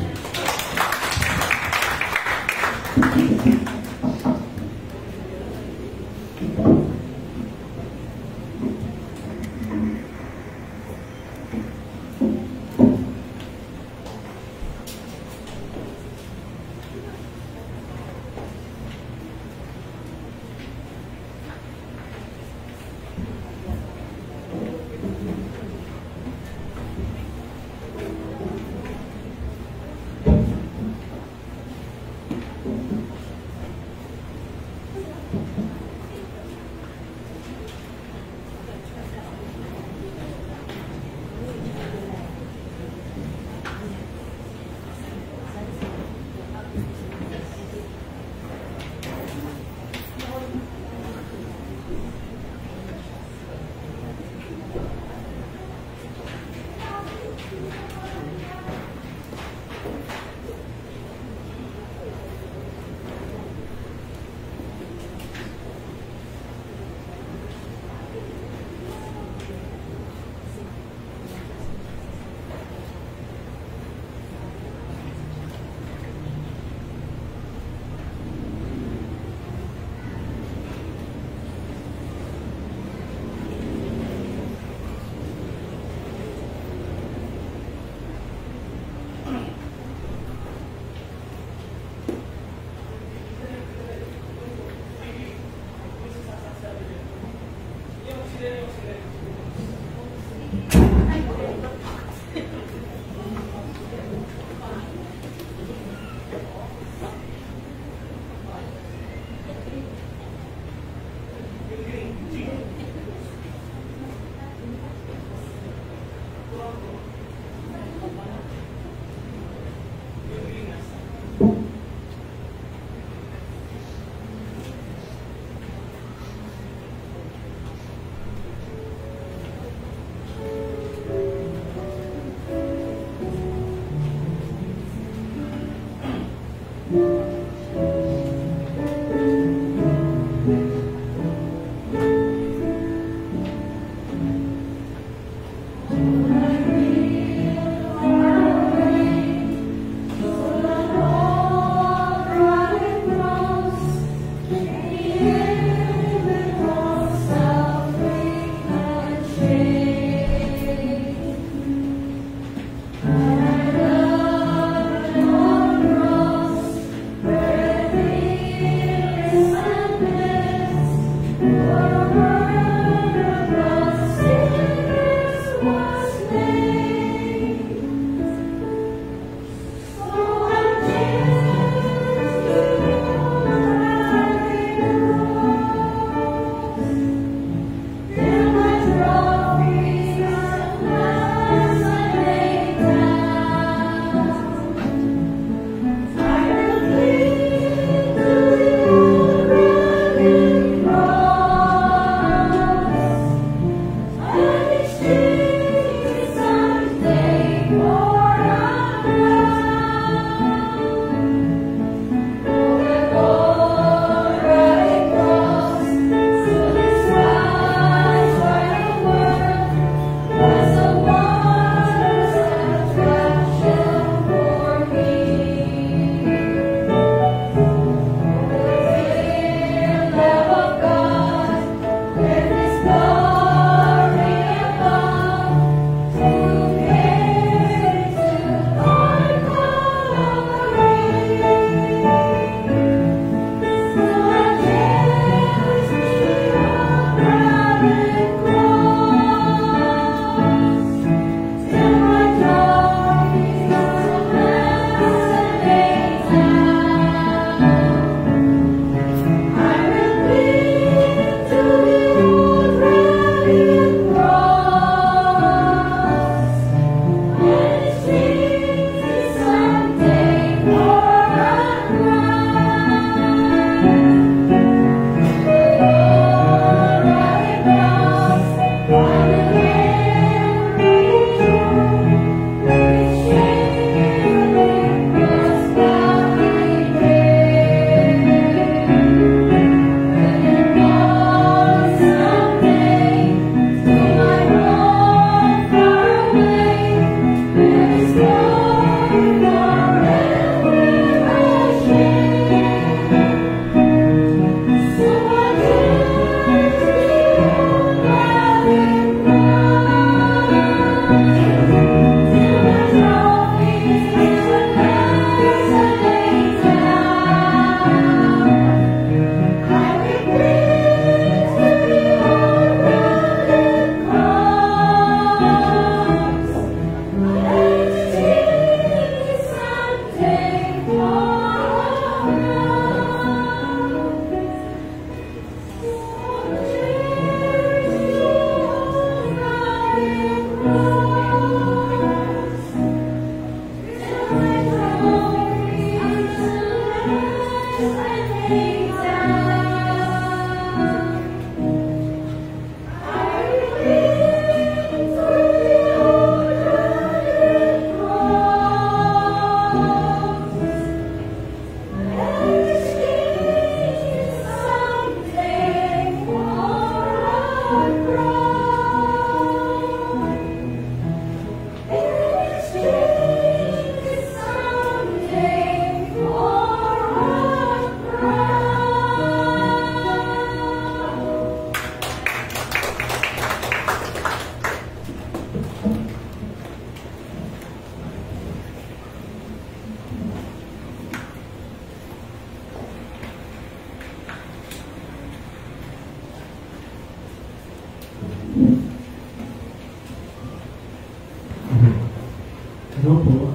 Hello po.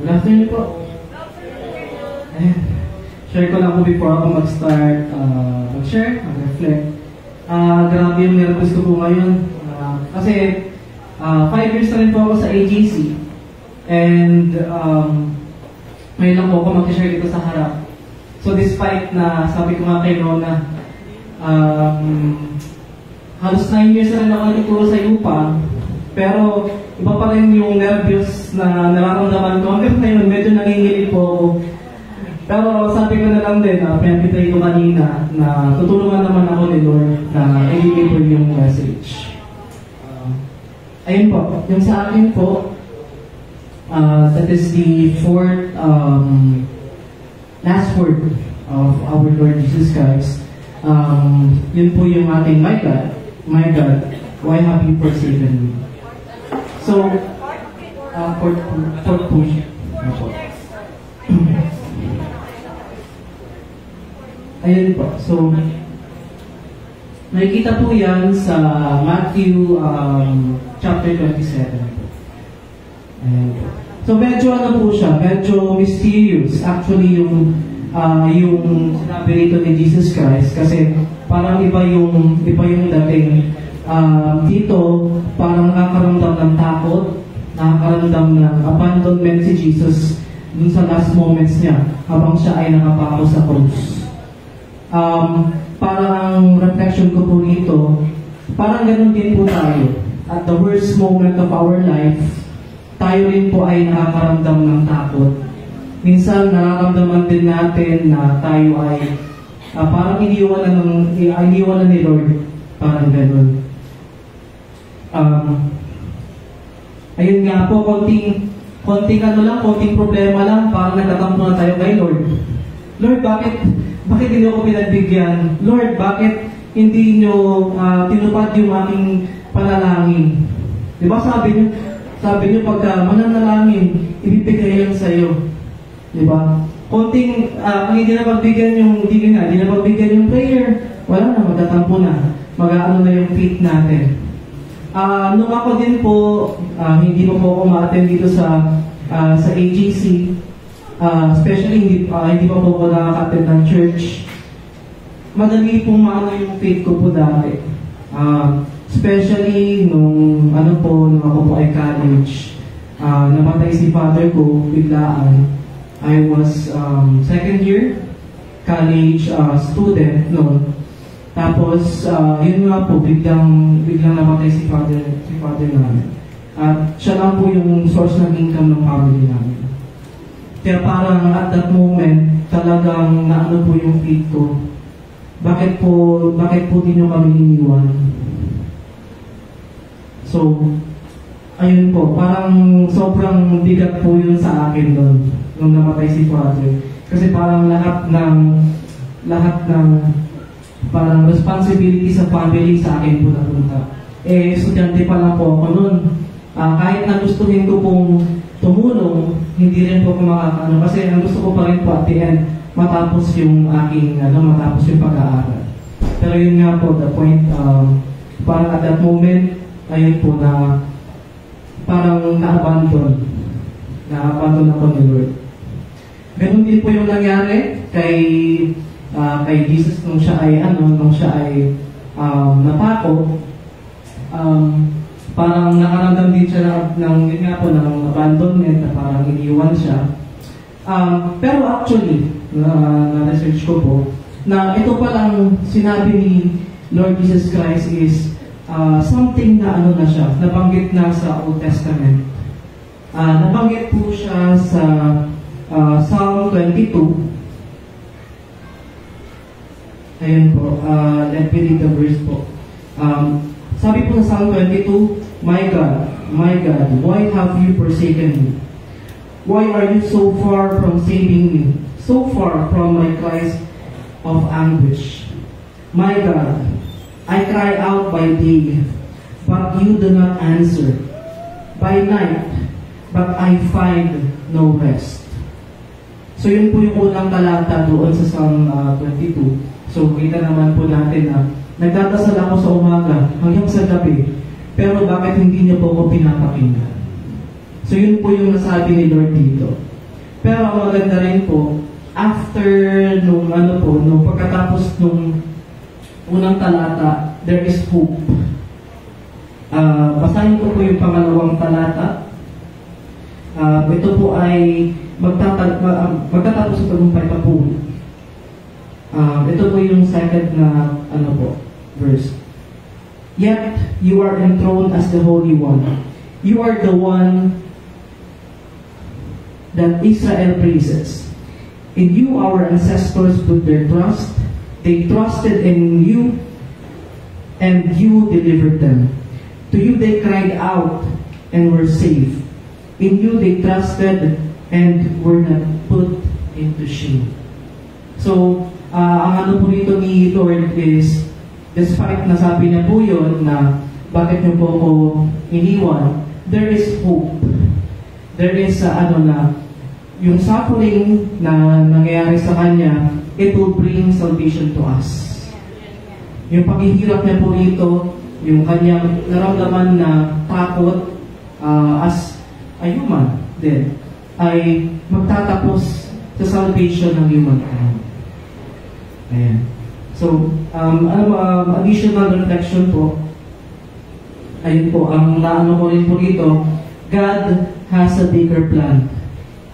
Good afternoon po. Share ko lang po before ako mag-start mag-share, mag-reflect. Grabe yung nervous ko po ngayon. Kasi 5 years na rin po ako sa AGC. And ngayon lang po ako mag-share dito sa harap. So despite na sabi ko nga kay Rona, halos 9 years na rin ako nagtuturo sa UPA. Pero iba pa rin yung nervous na nararamdaman ko. Hanggang ngayon, medyo nanginginig po ako. Pero sabi ko na lang din, pinapitay ko kanina na tutulungan naman ako ni Lord na i-deliver yung message. Ayun po, yung sa akin po, that is the fourth last word of our Lord Jesus Christ. Yun po yung ating, my God, why have you forsaken me? So, fourth push. Ayun po. So, nakikita po yan sa Matthew chapter 27 po. Ayun po. So, medyo ano po siya, medyo mysterious. Actually, yung sinabi rito ni Jesus Christ kasi parang iba yung dating. Dito, parang nakakaramdam ng takot, nakakaramdam ng abandonment si Jesus dun sa last moments niya habang siya ay nakapako sa krus. Parang reflection ko po rito, parang ganun din po tayo. At the worst moment of our life, tayo rin po ay nakakaramdam ng takot. Minsan, nararamdaman din natin na tayo ay parang iniwanan ni Lord. Parang ganun. Ayun nga po, konting problema lang, parang nagtatampo na tayo kay Lord. Lord, bakit hindi ako pinagbigyan? Lord, bakit hindi nyo tinupad yung aking panalangin? Diba sabi nyo pagka mananalangin, ibibigay yan sa'yo. Diba? Konting, kung hindi na pagbigyan yung prayer, wala na, magtatampo na. Mag-aano na yung faith natin. Nung ako din po, hindi po ako ma-attend dito sa AGC, especially hindi pa po ako nakaka-attend ng church. Madali pong maano yung faith ko po dati. Especially nung nung ako po ay college. Namatay si father ko biglaan. I was second year college student noon. Tapos, yun nga po, biglang namatay si father namin. At siya lang po yung source ng income ng family namin. Kaya parang at that moment, talagang naano po yung faith ko. Bakit po di nyo kami iniwan? So, ayun po, parang sobrang bigat po yun sa akin doon, nung namatay si father. Kasi parang lahat ng parang responsibility sa family sa akin po napunta. Estudyante pa lang po ako noon. Kahit na gustuhin ko pong tumulong, hindi rin po ako makakaano. Kasi ang gusto ko pa rin po at the end, matapos yung pag-aaral. Pero yun nga po, the point, parang at that moment, ayun po na parang na-abandon ako ni Lord. Ganun din po yung nangyari kay Jesus nung siya ay napako, parang nakaramdam din siya ng abandonment na parang iniwan siya. Pero actually, na-research ko po, na ito palang sinabi ni Lord Jesus Christ is something na ano na siya, nabanggit na sa Old Testament. Nabanggit po siya sa Psalm 22. Ayun po, let me read the verse po. Sabi po sa Psalm 22, my God, why have you forsaken me? Why are you so far from saving me? So far from my cries of anguish. My God, I cry out by day, but you do not answer. By night, but I find no rest. So yun po yung unang talata doon sa Psalm 22. So kita naman po natin na nagdadasal ako sa umaga hanggang sa gabi, pero bakit hindi niyo po ako pinapakinggan? So yun po yung nasabi ni Lord dito. Pero ang maganda rin po, after nung pagkatapos nung unang talata, there is hope. Basahin ko po yung pangalawang talata. Ito po ay magtatapos sa tagumpay pa po. Ito po yung second na verse. Yet you are enthroned as the Holy One. You are the one that Israel praises. In you our ancestors put their trust. They trusted in you, and you delivered them. To you they cried out and were saved. In you they trusted and were not put into shame. So, ang ano po rito ni Lord is, despite nasabi niya po yun na bakit niyo po ako iniwan, there is hope. There is yung suffering na nangyayari sa Kanya, it will bring salvation to us. Yung paghihirap niya po rito, yung Kanyang naramdaman na takot as a human din, ay magtatapos sa salvation ng humankind. Ayan. So, additional reflection po, ayun po, ang naano ko rin po dito, God has a bigger plan,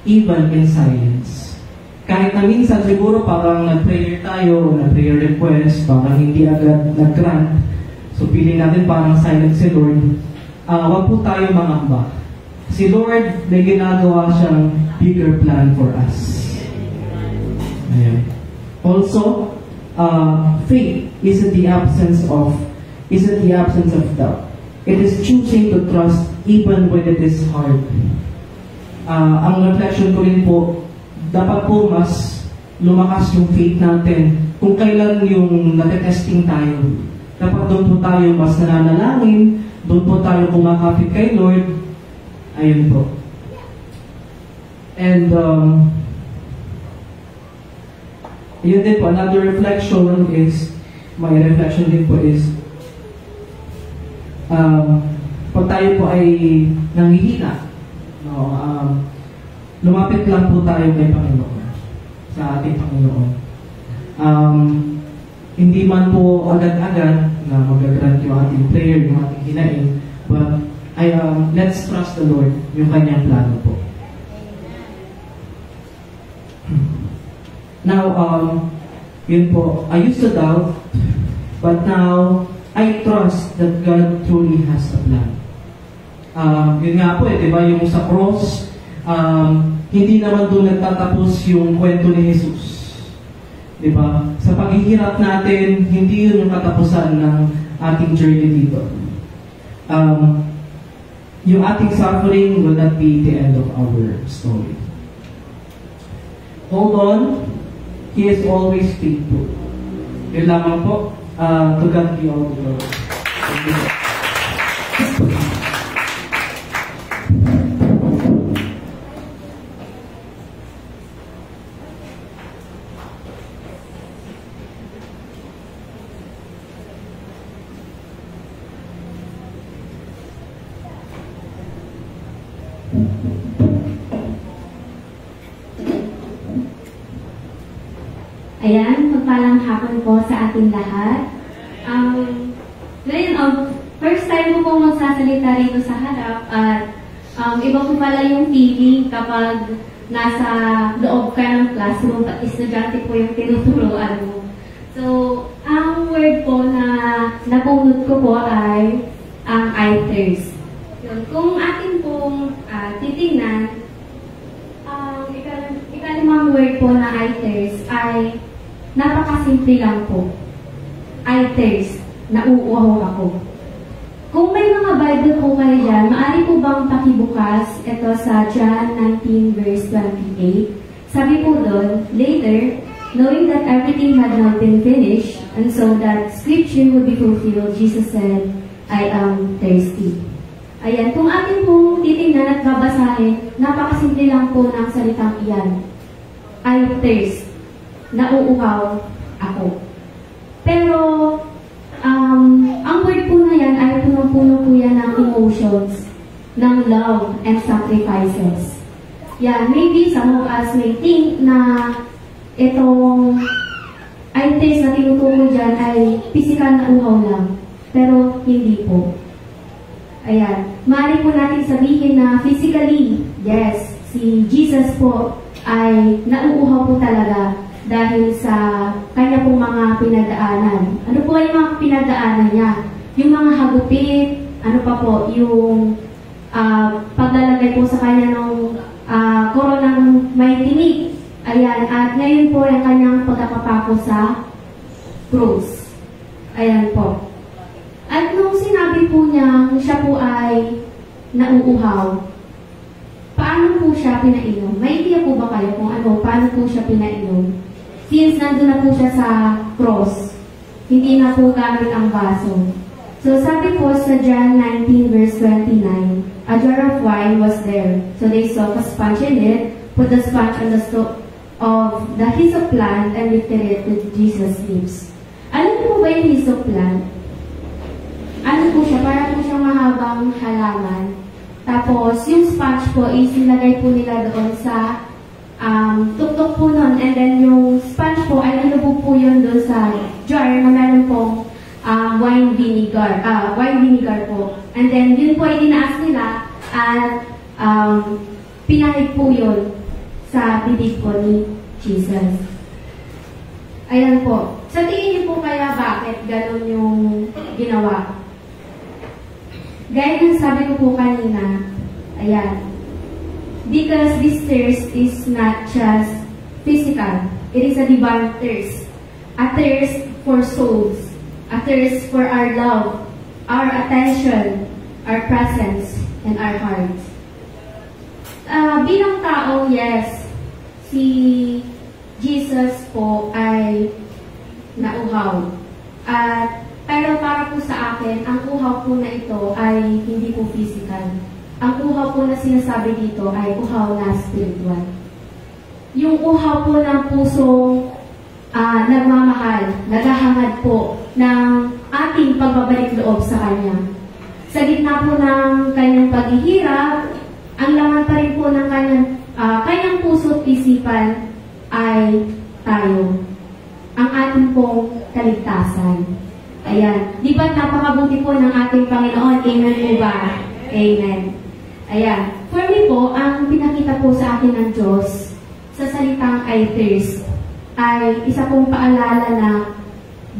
even in silence. Kahit na minsan siguro parang nag-prayer tayo, nag-prayer request, parang hindi agad nag-grant, so feeling natin parang silent si Lord, wag po tayo mangamba. Si Lord, may ginagawa siyang bigger plan for us. Ayan. Also, faith isn't the absence of doubt. It is choosing to trust even when it is hard. Ang reflection ko rin po, dapat po mas lumakas yung faith natin kung kailan yung natetesting tayo. Dapat doon po tayo mas nananalangin, doon po tayo kumakapit kay Lord. Ayun po. And yun din po, another reflection is, my reflection din po is, pag tayo po ay nanghihina, lumapit lang po tayo kay Panginoon, sa ating Panginoon. Hindi man po agad-agad na magagrant yung ating prayer, yung ating hinaing, but let's trust the Lord, yung Kanyang plano po. Now, yun po, I used to doubt, but now, I trust that God truly has a plan. Yun nga po, diba, yung sa cross, hindi naman doon nagtatapos yung kwento ni Jesus. Diba? Sa paghihirap natin, hindi yun yung katapusan ng ating journey dito. Yung ating suffering will not be the end of our story. Hold on. He is always faithful. Yun lamang po. To God be all the glory. Thank you. Ayan, magpalang hapon po sa ating lahat. Ngayon, first time ko pong magsasalita rito sa harap at iba po pala yung feeling kapag nasa loob ka ng classroom at estudyante po yung tinuturuan mo. So, ang word po na nabunod ko po ay ang I thirst. Yun. Kung atin pong titingnan, ang ikalimang word po na I thirst ay napakasimple lang po. I thirst, nauuhaw ako. Kung may mga Bible po kayo dyan, maaari po bang pakibukas ito sa John 19 verse 28. Sabi po doon, later, knowing that everything had now been finished, and so that scripture would be fulfilled, Jesus said, I am thirsty. Ayan, kung atin pong titingnan at babasahin, napakasimple lang po ng salitang iyan. I thirst. Nauuhaw ako. Pero, ang word po na yan ay punong-puno po yan ng emotions, ng love and sacrifices. Yeah, maybe some of us may think na itong I thirst na tinutukoy dyan ay physical na uhaw lang. Pero hindi po. Ayan. Maaari po natin sabihin na physically, yes, si Jesus po ay nauuhaw po talaga dahil sa kanya pong mga pinagdaanan. Ano po yung mga pinagdaanan niya? Yung mga hagupit, ano pa po, yung paglalagay po sa kanya ng koronang may tinik. Ayan, at ngayon po ang kanyang pagkakapako sa cross. Ayan po. At nung sinabi po niya, siya po ay nauuhaw, paano po siya pinainom? May idea po ba kayo kung paano po siya pinainom? Since nandun na po siya sa cross, hindi na po gamit ang baso. So sabi po sa John 19 verse 29, a jar of wine was there. So they soaked a sponge in it, put the sponge on the of the hyssop plant and lifted it with Jesus' lips. Alam niyo po ba yung hyssop plant? Ano po siya? Para po siyang mahabang halaman. Tapos, yung sponge po is nilagay po nila doon sa tuktok po nun. And then, yung sponge po ay nilubog po yun doon sa jar na meron pong wine vinegar po. And then, yun po ay tinaas nila at pinahid po yun sa bibig po ni Jesus. Ayan po. Sa tingin niyo po kaya bakit ganun yung ginawa? Gaya ng sabi ko po kanina, ayan. Because this thirst is not just physical. It is a divine thirst. A thirst for souls. A thirst for our love, our attention, our presence, and our hearts. Bilang tao, yes, si Jesus po ay nauhaw. Pero para po sa akin, ang uhaw po na ito ay hindi po physical. Ang uhaw po na sinasabi dito ay uhaw na spiritual. Yung uhaw po ng pusong nagmamahal, naghahangad po ng ating pagbabalik loob sa Kanya. Sa gitna po ng kanyang paghihirap, ang laman pa rin po ng kanyang puso at isipan ay tayo. Ang ating pong kaligtasan. Ayan. Di ba napakabuti po ng ating Panginoon? Amen po ba? Amen. Ayan. For me po, ang pinakita po sa akin ng Diyos sa salitang I thirst ay isa pong paalala na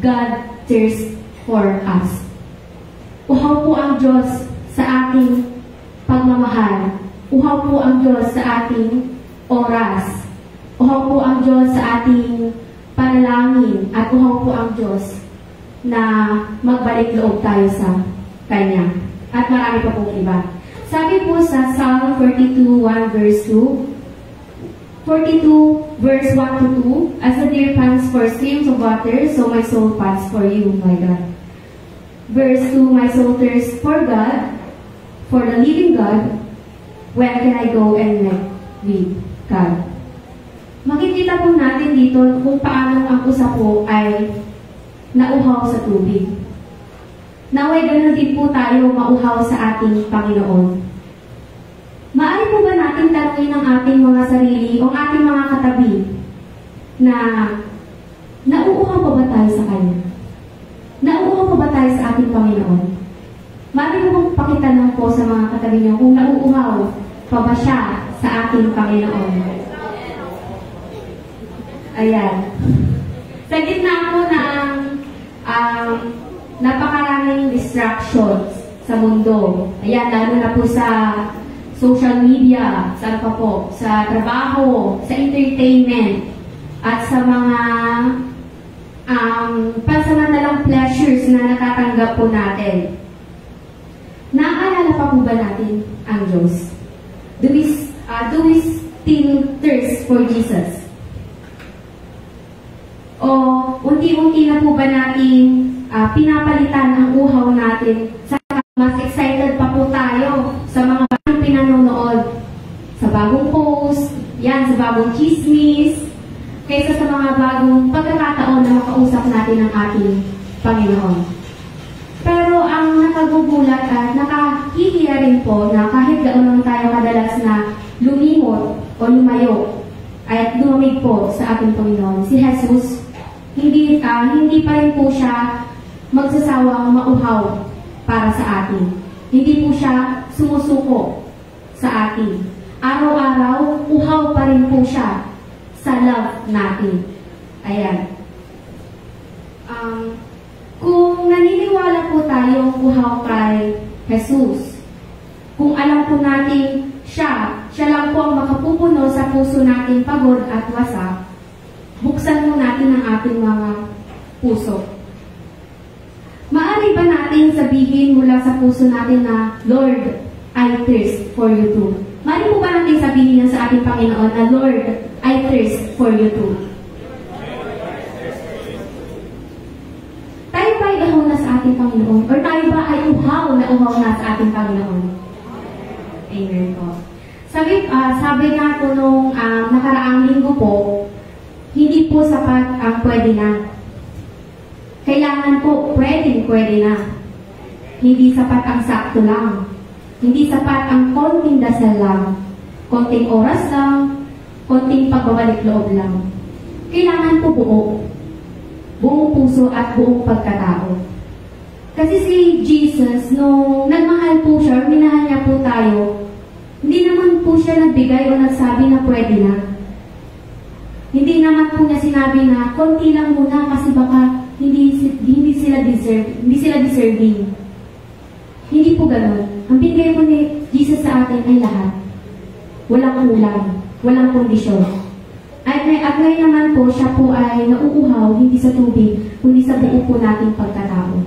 God thirsts for us. Uhaw po ang Diyos sa ating pagmamahal. Uhaw po ang Diyos sa ating oras. Uhaw po ang Diyos sa ating panalangin. At uhaw po ang Diyos na magbalik loob tayo sa Kanya. At marami pa pong iba. Sabi po sa Psalm 42:1 verse 2, 42 verse 1 to 2, as the deer pants for streams of water, so my soul pants for you, my God. Verse 2, my soul thirsts for God, for the living God. When can I go and meet with God? Makikita po natin dito kung paano ang usa po ay nauhaw sa tubig. Naway ganun din po tayo mauhaw sa ating Panginoon. Maaari po ba natin tanungin ang ating mga sarili o ating mga katabi na nauuhaw pa ba tayo sa Kanya? Nauuhaw pa ba tayo sa ating Panginoon? Maaari po bang pakitanong po sa mga katabi niyo kung nauuhaw pa ba siya sa ating Panginoon? Ayan. Sa gitna po na napakaraming distractions sa mundo. Ayan, lalo na po sa social media, saan pa po, sa trabaho, sa entertainment, at sa mga pansamantalang pleasures na natatanggap po natin. Naaalala pa po ba natin ang Diyos? Do we still thirst for Jesus? O unti-unti na po ba natin pinapalitan ang uhaw natin sa mas excited pa po tayo sa mga bagong pinanonood, sa bagong post, yan, sa bagong chismis, kaysa sa mga bagong pagkakataon na makausap natin ang ating Panginoon. Pero ang nakagugulat at nakahihiya rin po na kahit gaano tayo madalas na lumimot o lumayo at lumamig po sa ating Panginoon, si Jesus, hindi pa rin po siya magsasawang mauhaw para sa atin. Hindi po siya sumusuko sa atin. Araw-araw, uhaw pa rin po siya sa love natin. Ayan. Kung naniniwala po tayong uhaw kay Jesus, kung alam po natin siya lang po ang makapupuno sa puso natin pagod at wasak, buksan mo natin ang ating mga puso. Maaari ba natin sabihin mula sa puso natin na, Lord, I thirst for you too? Maaari po ba natin sabihin yan sa ating Panginoon na, Lord, I thirst for you too? Tayo ba ay uhaw na sa ating Panginoon? Or tayo ba ay uhaw na sa ating Panginoon? Amen po. Sabi nga po nung nakaraang linggo po, hindi po sapat ang pwede na. Kailangan po pwede na. Hindi sapat ang sakto lang. Hindi sapat ang konting dasal lang. Konting oras lang. Konting pagbabalik loob lang. Kailangan po buong puso at buong pagkatao. Kasi si Jesus, nung nagmahal po siya, minahal niya po tayo, hindi naman po siya nagbigay o nagsabi na pwede na. Hindi naman po niya sinabi na konti lang muna kasi baka hindi sila deserving. Hindi po ganoon. Ang binigay po ni Jesus sa atin ay lahat. Walang kulang, walang kondisyon. At ngayon naman po, siya po ay nauuhaw hindi sa tubig, kundi sa buo po nating pagkatao.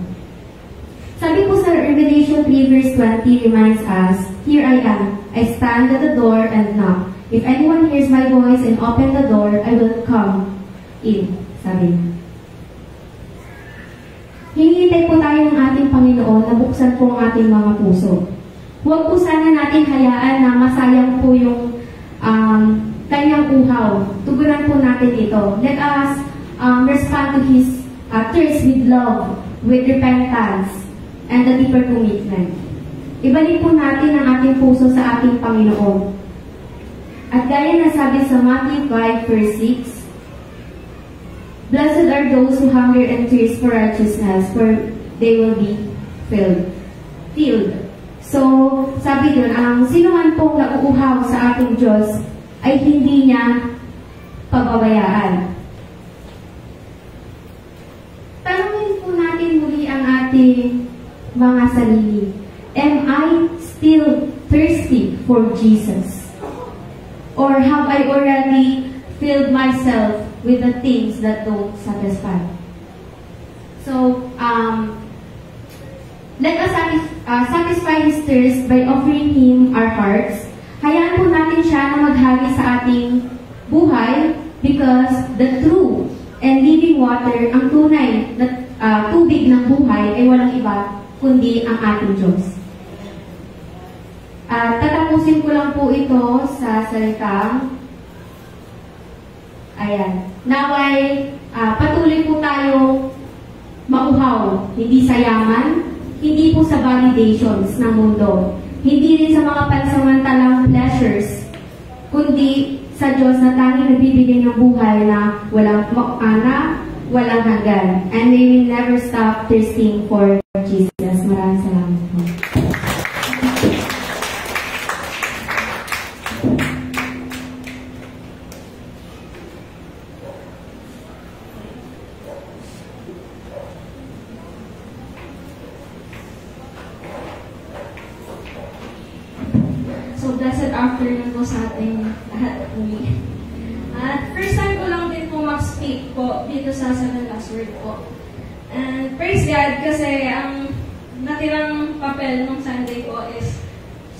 Sabi po sa Revelation 3 verse 20 reminds us, Here I am, I stand at the door and knock. If anyone hears my voice and open the door, I will come in. Sabi niya. Hinihintay po tayo ng ating Panginoon na buksan po ang ating mga puso. Huwag po sana natin hayaan na masayang po yung kanyang uhaw. Tugunan po natin ito. Let us respond to His thirst with love, with repentance, and a deeper commitment. Ibalik po natin ang ating puso sa ating Panginoon. At gaya na sabi sa Matthew 5 verse 6, Blessed are those who hunger and thirst for righteousness, for they will be filled. So, sabi doon, ang sino man pong nauuhaw sa ating Diyos ay hindi niya pababayaan. Tanungin po natin muli ang ating mga sarili. Am I still thirsty for Jesus? Or have I already filled myself with the things that don't satisfy? So, let us satisfy His thirst by offering Him our hearts. Hayaan po natin siya na maghari sa ating buhay because the true and living water, ang tunay na tubig ng buhay ay walang iba kundi ang ating Diyos. Tatapusin ko lang po ito sa salitang naway patuloy po tayo mauhaw, hindi sa yaman, hindi po sa validations ng mundo, hindi rin sa mga pansamantalang pleasures, kundi sa Diyos na tanging nagbibigay ng buhay na walang walang hanggan. And we will never stop thirsting for Jesus. Maraming salamat po. afternoon po sa ating lahat muli. At first time ko lang din po mag-speak po dito sa 7 Last Word po. And praise God kasi ang natirang papel ng Sunday po is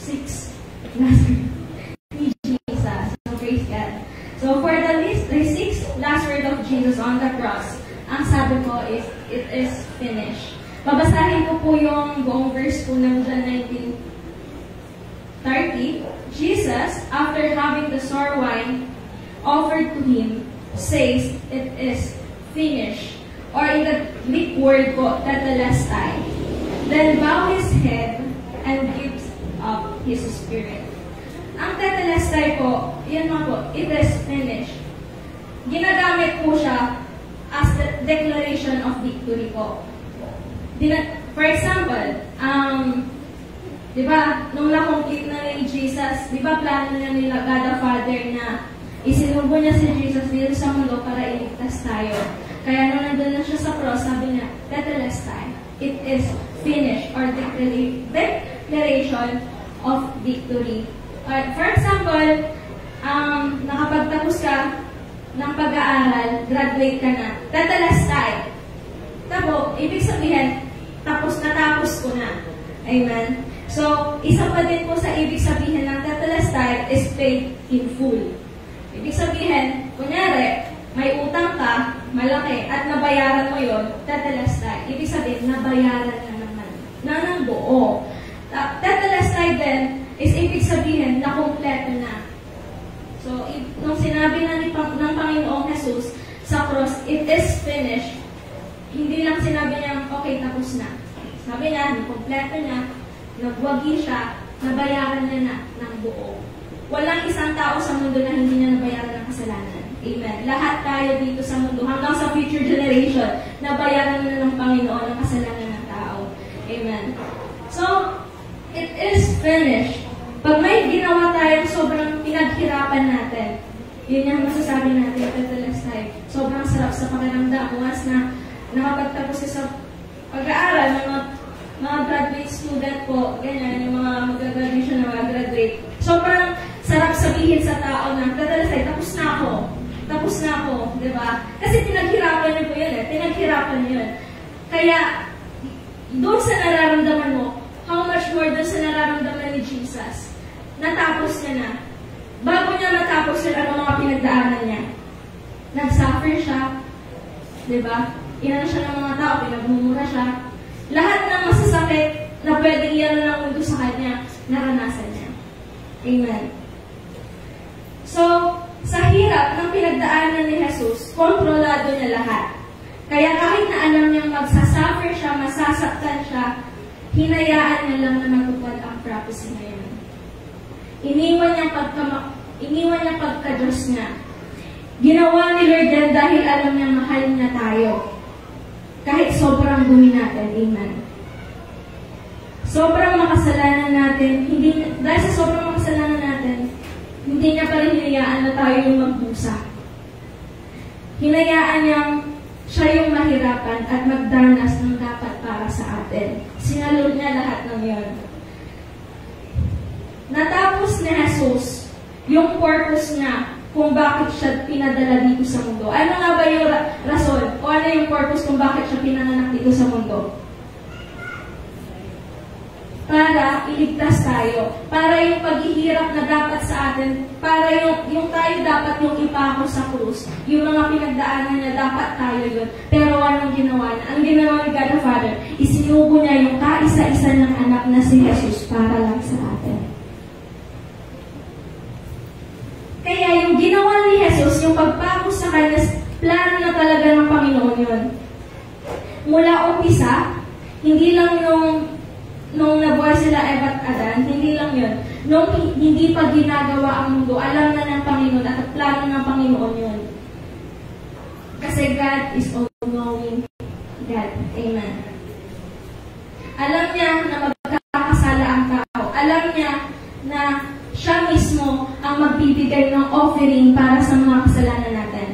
6 last word ni Jesus. So praise God. So for the 6 last word of Jesus on the cross, ang sabi ko is, it is finished. Babasahin ko po yung buong verse po ng John 19:30. Jesus, after having the sour wine offered to him, says, it is finished. Or in the Greek word po, tetelestai. Then bow his head and gives up his spirit. Ang tetelestai po, yun nga po, it is finished. Ginagamit po siya as the declaration of victory po. For example, di ba, nung na-complete na ni Jesus, di ba plano na nila God the Father na isinubo niya si Jesus dito sa mundo para iligtas tayo. Kaya nung nandun na siya sa cross, sabi niya, tetelestai, it is finished, or declaration of victory. For example, nakapagtapos ka ng pag-aaral, graduate ka na, tetelestai. Tapos, ibig sabihin, tapos ko na. Amen? So, isa pa din po sa ibig sabihin ng tetelestai is paid in full. Ibig sabihin, kunyari, may utang ka, malaki, at nabayaran mo yun, tetelestai. Ibig sabihin, nabayaran na naman. Na ng buo. Tetelestai din is ibig sabihin na kumpleto na. So, nung sinabi na ng Panginoong Jesus sa cross, it is finished, hindi lang sinabi niya, okay, tapos na. Sabi niya, kumpleto niya, nagwagi siya, nabayaran niya na ng buo. Walang isang tao sa mundo na hindi niya nabayaran ng kasalanan. Amen. Lahat tayo dito sa mundo, hanggang sa future generation, nabayaran na ng Panginoon ang kasalanan ng tao. Amen. So, it is finished. Pag may ginawa tayong sobrang pinaghirapan natin, yun yung masasabi natin, tetelestai. Sobrang sarap sa pakiramdam. Once na nakapagtapos sa pag-aaral, mga graduate student po, ganyan, yung mga mag-graduation na mag-graduate. Sobrang sarap sabihin sa tao na, tetelestai, tapos na ako, di ba? Kasi pinaghirapan niyo po yun pinaghirapan niyo yun. Kaya, doon sa nararamdaman mo, how much more doon sa nararamdaman ni Jesus, natapos niya na. Bago niya matapos yun, ano mga pinagdaanan niya? Nag-suffer siya, di ba? Inano siya ng mga tao, pinagmumura siya. Lahat ng masasakit na pwedeng iyan ng mundo sa kanya, naranasan niya. Amen. So, sa hirap ng pinagdaanan ni Jesus, kontrolado niya lahat. Kaya kahit na alam niyang magsasuffer siya, masasaktan siya, hinayaan niya lang na matupad ang prophecy na yun. Iniwan niya pagka-Diyos niya. Ginawa ni Lord yan dahil alam niya mahal niya tayo. Kahit sobrang dumi natin. Amen. Sobrang makasalanan natin, dahil sa sobrang makasalanan natin, hindi niya pa rin hinayaan na tayo yung magbusa. Hinayaan niyang siya yung mahirapan at magdanas ng dapat para sa atin. Sinalod niya lahat ng yun. Natapos ni Jesus yung purpose niya kung bakit siya pinadala dito sa mundo. Ano nga ba yung rason? O ano yung purpose kung bakit siya pinanganak dito sa mundo? Para iligtas tayo. Para yung paghihirap na dapat sa atin, para yung tayo dapat yung ipako sa krus. Yung mga pinagdaanan niya, dapat tayo yun. Pero anong ginawa niya? Ang ginawa ni God the Father, isinubo niya yung kaisa-isa ng anak na si Jesus para lang sa atin. Kaya yung ginawa ni Jesus, yung pagpako sa kanya, plano na talaga ng Panginoon yun. Mula umpisa, hindi lang nung nabuhay sila Eva at Adan, hindi lang yun. Nung hindi pa ginagawa ang mundo, alam na ng Panginoon at plano ng Panginoon yun. Kasi God is all-knowing God. Amen. Alam niya na magkakasala ang tao. Alam niya na siya mismo ang magbibigay ng offering para sa mga kasalanan natin.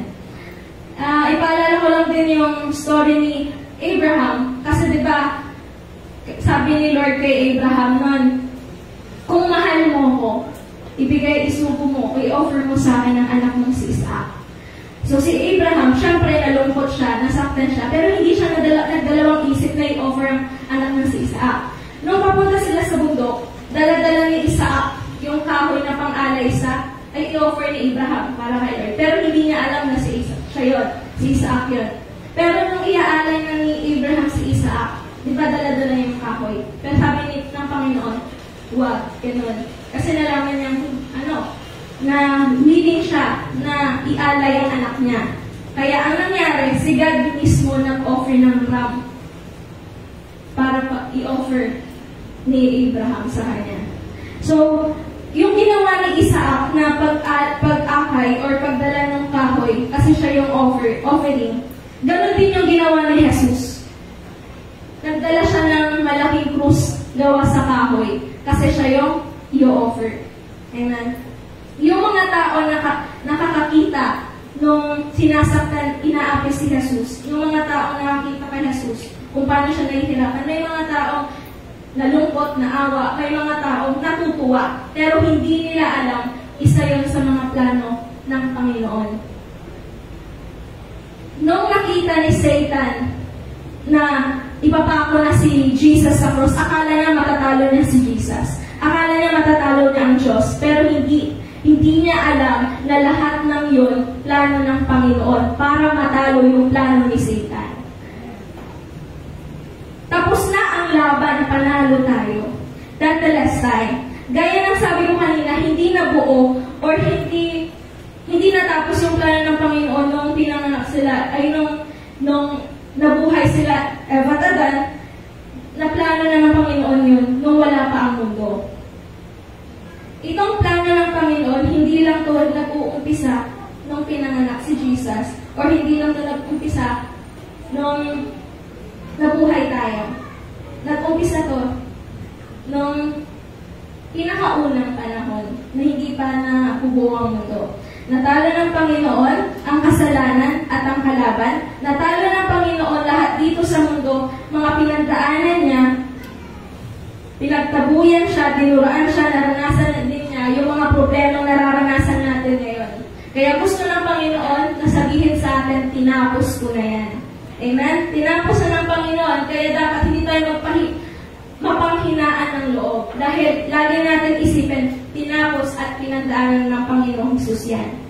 Ipaalala ko lang din yung story ni Abraham. Kasi diba, sabi ni Lord kay Abraham noon, kung mahal mo ko, isubo mo, i-offer mo sa akin ang anak mong si Isaac. So si Abraham, syempre nalungkot siya, nasaktan siya, pero hindi siya nagdalawang isip na i-offer ang anak ng si Isaac. Nung papunta sila sa bundok, dala-dala ni Isaac yung kahoy na pang-alay ay i-offer ni Abraham para kay Lord. Pero hindi niya alam na si Isaac yun. Pero nung iaalay na ni Abraham si Isaac, di ba dala-dala yung kahoy? Pero sabi ng Panginoon, huwag, ganun. Kasi nalaman niyang, na willing siya na ialay ang anak niya. Kaya ang nangyari, si God mismo nag-offer ng ram para i-offer ni Abraham sa kanya. So, yung ginawa ni Isaac na pag-akay or pagdala ng kahoy, kasi siya yung offering, ganun din yung ginawa ni Jesus. Nagdala siya ng malaking krus gawa sa kahoy, kasi siya yung i-offer. Amen. Yung mga tao nakakakita nung sinasaktan, inaapi si Jesus, yung mga tao nakakita kay Jesus, kung paano siya nahihirapan, may mga taong nalungkot, naawa, may mga taong natutuwa, pero hindi nila alam, isa yun sa mga plano ng Panginoon. Nung nakita ni Satan na ipapako na si Jesus sa cross, akala niya matatalo niya si Jesus. Akala niya matatalo niya ang Diyos, pero hindi niya alam na lahat ng yun, plano ng Panginoon para matalo yung plano ni Satan. Tapos na ang laban, panalo tayo. That the last time. Gaya ng sabi ko kanina, hindi nabuo or hindi natapos yung plano ng Panginoon nung pinanganak sila, ay nung nabuhay sila, Batadan, na plano na ng Panginoon yun nung wala pa ang mundo. Itong plano ng Panginoon, hindi lang ito nag-uumpisa nung pinanganak si Jesus or hindi lang ito nag-uumpisa nung nabuhay tayo. Nag-uumpisa ito nung pinakaunang panahon na hindi pa nabubuo ang mundo. Natalo ng Panginoon ang kasalanan at ang kalaban. Natalo ng Panginoon lahat dito sa mundo, mga pinagdaanan niya. Pinagtabuyan siya, dinuraan siya, naranasan din niya yung mga problemang nararanasan natin ngayon. Kaya gusto ng Panginoon na sabihin sa atin, tinapos ko na yan. Amen? Tinapos na ng Panginoon, kaya dapat hindi tayo mapanghinaan ng loob. Dahil lagi natin isipin, tinapos at pinagdaanan ng Panginoong Jesus yan.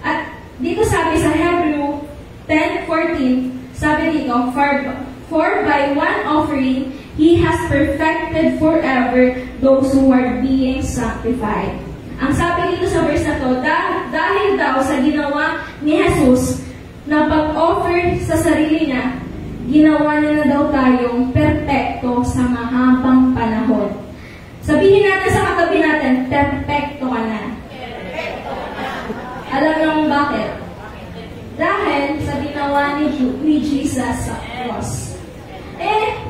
At dito sabi sa Hebrew 10:14, sabi dito, For by one offering, He has perfected forever those who are being sanctified. Ang sabi dito sa verse na to, dahil daw sa ginawa ni Jesus na pag-offer sa sarili niya, ginawa niya na daw tayong perpekto sa mahabang panahon. Sabihin natin sa katabi natin, perpekto ka na. Alam niyo kung bakit? Dahil sa ginawa ni Jesus sa cross.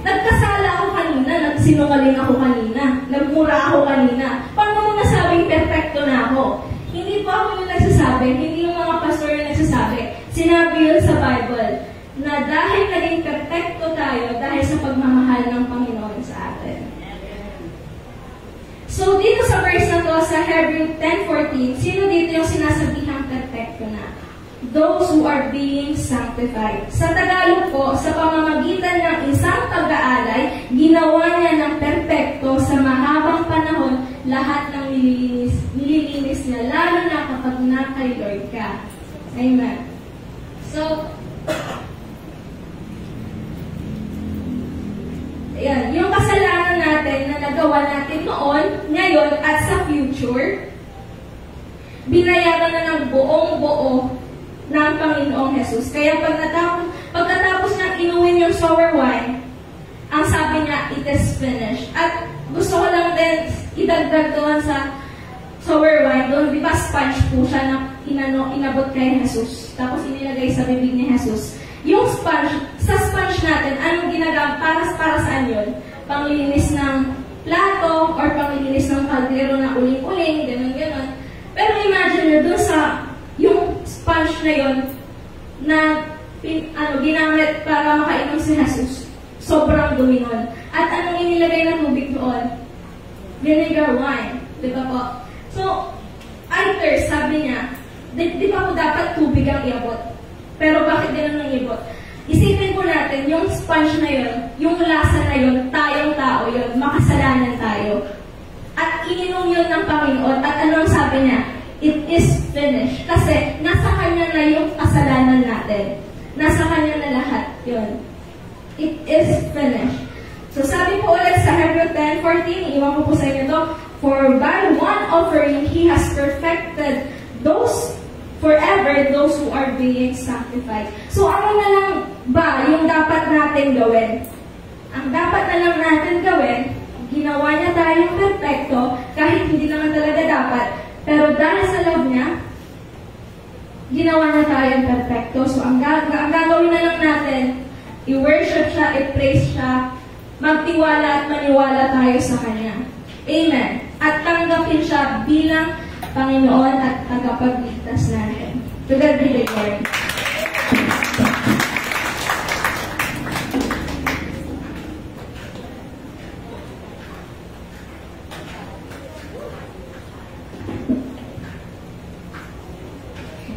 Nagkasala ako kanina, nagsinungaling ako kanina, nagmura ako kanina. Paano mo nasabing perfecto na ako? Hindi pa ako yung nagsasabi, hindi yung mga pastor yung nagsasabi. Sinabi yun sa Bible, na dahil naging perfecto tayo dahil sa pagmamahal ng Panginoon sa atin. So, dito sa verse na to, sa Hebrew 10:14, sino dito yung sinasabihang perfecto na? Those who are being sanctified. Sa Tagalog po, sa pamamagitan ng isang pag-aalay, ginawa niya ng perpekto sa mahabang panahon lahat ng nililinis niya, lalo na kapag na kay Lord ka. Amen. So, yan, yung kasalanan natin na nagawa natin noon, ngayon, at sa future, binayaran na ng buong-buo ng Panginoong Jesus. Kaya pagkatapos niyang inuwin yung sour wine, ang sabi niya, it is finished. At gusto ko lang din idagdag doon sa sour wine, doon, di ba sponge po siya na inabot kay Jesus. Tapos inilagay sa bibig ni Jesus. Yung sponge, sa sponge natin, anong ginagamit? Para saan yun? Panglinis ng plato or panglinis ng kaldero na uling-uling, gano'n-gano'n. Pero imagine nyo, doon sa yung sponge na yun na ginamit para makainom si Jesus, sobrang dumi nun. At anong inilagay na tubig doon? Vinegar wine. Diba po? So, Arthur, sabi niya, di ba ako dapat tubig ang iabot? Pero bakit ganun ang iabot? Isipin po natin, yung sponge na yun, yung lasa na yun, tayong tao yun, makasalanan tayo. At ininom yun ng Panginoon. At ano ang sabi niya? It is finished. Kasi nasa Kanya na yung kasalanan natin. Nasa Kanya na lahat yun. It is finished. So sabi po ulit sa Hebrews 10:14, iwan ko po sa inyo to, for by one offering, He has perfected those forever, those who are being sacrificed. So ano na lang ba yung dapat natin gawin? Ang dapat na lang natin gawin, ginawa niya tayong perfecto, kahit hindi naman talaga dapat, pero dahil sa love niya, ginawa niya tayong perfecto. So ang gagawin na lang natin, i-worship siya, i-praise siya, magtiwala at maniwala tayo sa Kanya. Amen. At tanggapin siya bilang Panginoon at tagapagligtas natin. To God be the glory.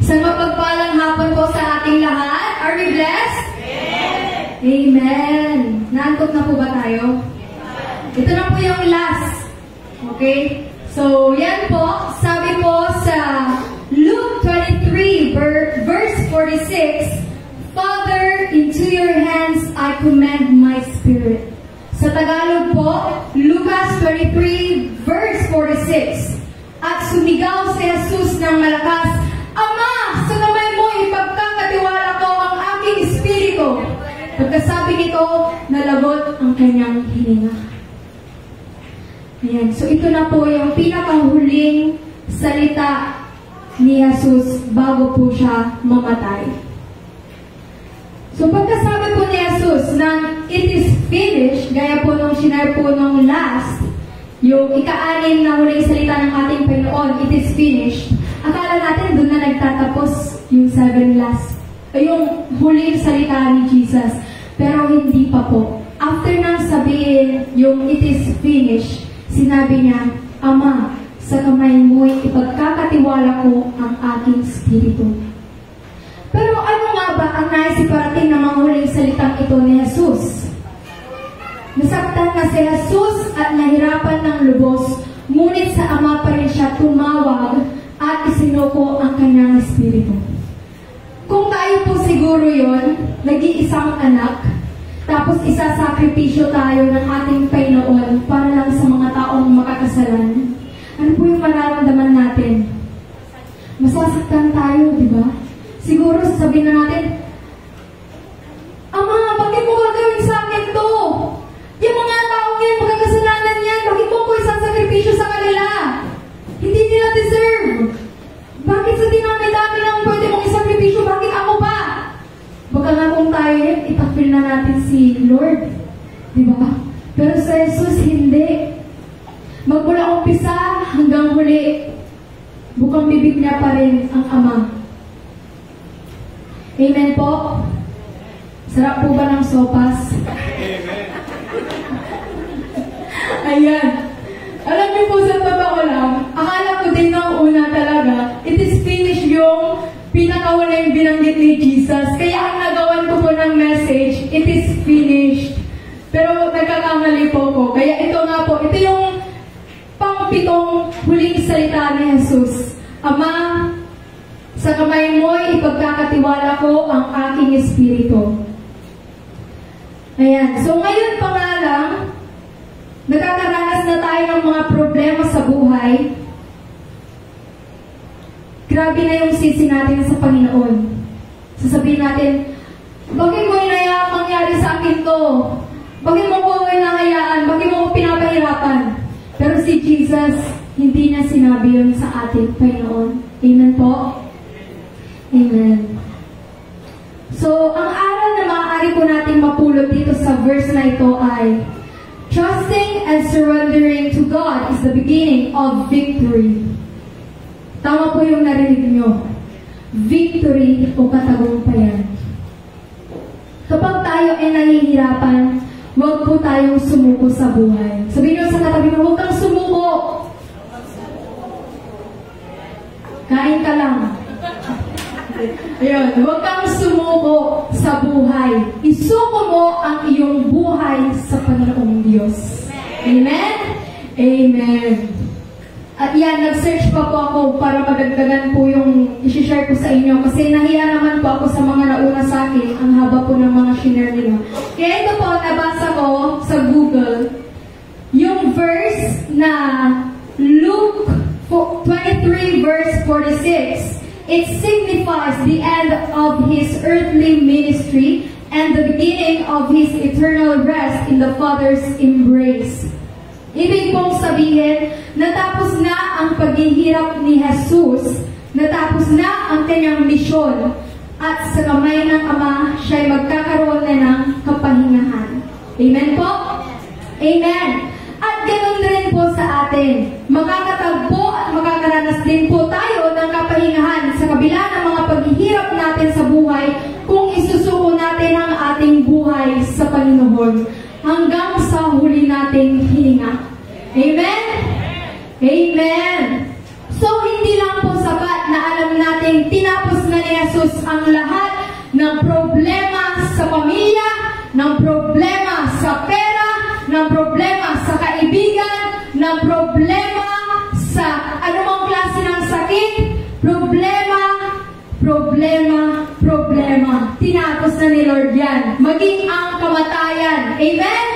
Isang mapagpalang hapon po sa ating lahat. Are we blessed? Amen. Amen. Naantok na po ba tayo? Ito na po yung last. Okay? So, yan po. Sabi po sa Luke 23, verse 46, Father, into your hands I commend my spirit. Sa Tagalog po, Lucas 23, verse 46. At sumigaw si Jesus ng malakas, Ama, sa kamay mo ipagkakatiwala ko ang aking espiritu. Pagkasabi nito, nalabot ang kanyang hininga. Ayan. So ito na po yung pinakahuling salita ni Jesus bago po siya mamatay. So pagkasabi po ni Jesus na it is finished, gaya po nung sinare po nung last, yung ika-anim na huling salita ng ating Panginoon, it is finished. Akala natin doon na nagtatapos yung yung huling salita ni Jesus. Pero hindi pa po. After nang sabihin yung it is finished, sinabi niya, Ama, sa kamay mo'y ipagkakatiwala ko ang aking espiritu. Pero ano nga ba ang nais iparating ng mga huling salitang ito ni Jesus? Nasaktan na si Jesus at nahirapan ng lubos, ngunit sa Ama pa rin siya tumawag at isinuko ang kanyang espiritu. Kung tayo po siguro yon, nag-iisang anak, tapos isasakripisyo tayo ng ating Panginoon para lang sa mga taong makakasalan, ano po yung mararamdaman natin? Masasaktan tayo, di ba? Siguro sasabihin na natin, Ama, bakit mo gagawin sa akin to? Yung mga taong yan, magkakasalanan yan, bakit mo ko isasakripisyo sa kanila? Hindi nila deserve. Bakit sa dinami-dami lang pwede mong isakripisyo? Bakit ako pa? Baka nga kung tayo yan, itakpil na natin si Lord. Di ba? Pero sa Jesus, hindi. Magmula umpisa hanggang huli, bukang bibig niya pa rin ang Ama. Amen po? Sarap po ba ng sopas? Ayan. Alam niyo po, sa totoo lang, akala ko din ng una talaga, it is finished yung pinakauna yung binanggit ni Jesus. Kaya ang nagawan ko po ng message, it is finished. Pero nagkakamali po ko. Kaya ito nga po, ito yung pang-pitong huling salita ni Jesus. Ama, sa kamay mo'y ipagkakatiwala ko ang aking espiritu. Ayan. So ngayon pa nga lang, nakakaranas na tayo ng mga problema sa buhay. Grabe na yung sisi natin sa Panginoon. Sasabihin natin, bakit mo hinayaan mangyari sa akin to? Bakit mo ko hinahayaan? Bakit mo ko pinapahirapan? Pero si Jesus, hindi niya sinabi yun sa ating Panginoon. Amen po? Amen. So, ang aral na maaari po natin mapulot dito sa verse na ito ay, trusting and surrendering to God is the beginning of victory. Tama po yung narinig nyo. Victory o katagumpayan. Kapag tayo ay nahihirapan, huwag po tayong sumuko sa buhay. Sabihin nyo sa katabi mo, huwag kang sumuko. Kain ka lang. Ayun, huwag kang sumuko sa buhay. Isuko mo ang iyong buhay sa Panginoong Diyos. Amen? Amen. At yan, nag-search pa po ako para madagdagan po yung isi-share ko sa inyo kasi nahiya naman po ako sa mga nauna sa akin. Ang haba po ng mga share nila. Kaya ito po, nabasa ko sa Google, yung verse na Luke 23 verse 46, it signifies the end of his earthly ministry and the beginning of his eternal rest in the Father's embrace. Ibig pong sabihin, natapos na ang paghihirap ni Jesus, natapos na ang kanyang misyon, at sa kamay ng Ama, siya'y magkakaroon na ng kapahingahan. Amen po? Amen. At ganoon rin po sa atin. Makakatagpo at makakaranas din po tayo ng kapahingahan sa kabila ng mga paghihirap natin sa buhay kung isusuko natin ang ating buhay sa Panginoon hanggang sa huli nating hininga. Amen? Amen. So, hindi lang po sapat na alam natin tinapos na ni Jesus ang lahat ng problema sa pamilya, ng problema sa pera, ng problema sa kaibigan, ng problema sa anumang klase ng sakit, problema. Tinapos na ni Lord yan. Maging ang kamatayan. Amen?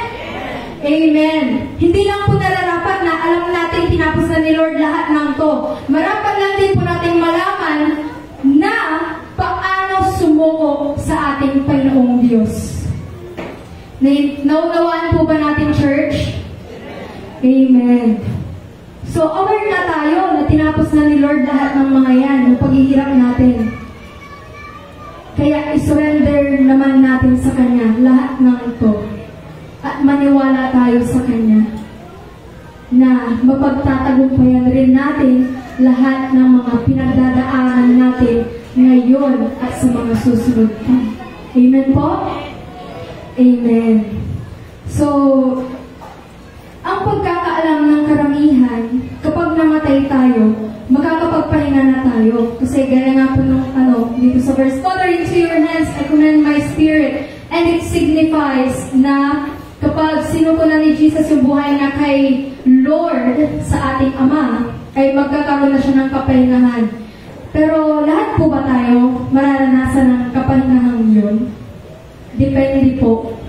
Amen. Hindi lang po nararapat na alam natin tinapos na ni Lord lahat ng to. Marapat lang din po natin malaman na paano sumuko sa ating Panginoong Diyos. Naunawaan po ba natin, church? Amen. So, aware na tayo na tinapos na ni Lord lahat ng mga yan, ng paghihirap natin. Kaya isurrender naman natin sa Kanya lahat ng ito. At maniwala tayo sa Kanya na mapagtatagumpayan rin natin lahat ng mga pinagdadaanan natin ngayon at sa mga susunod pa. Amen po? Amen. So, ang pagkakaalam ng karamihan, kapag namatay tayo, makakapagpahinga na tayo. Kasi gaya nga po nung dito sa verse, Father, into your hands I commend my spirit. And it signifies na kapag sinuko na ni Jesus yung buhay na kay Lord sa ating Ama, ay magkakaroon na siya ng kapahingahan. Pero lahat po ba tayo mararanasan ng kapahingahan yun? Depende po.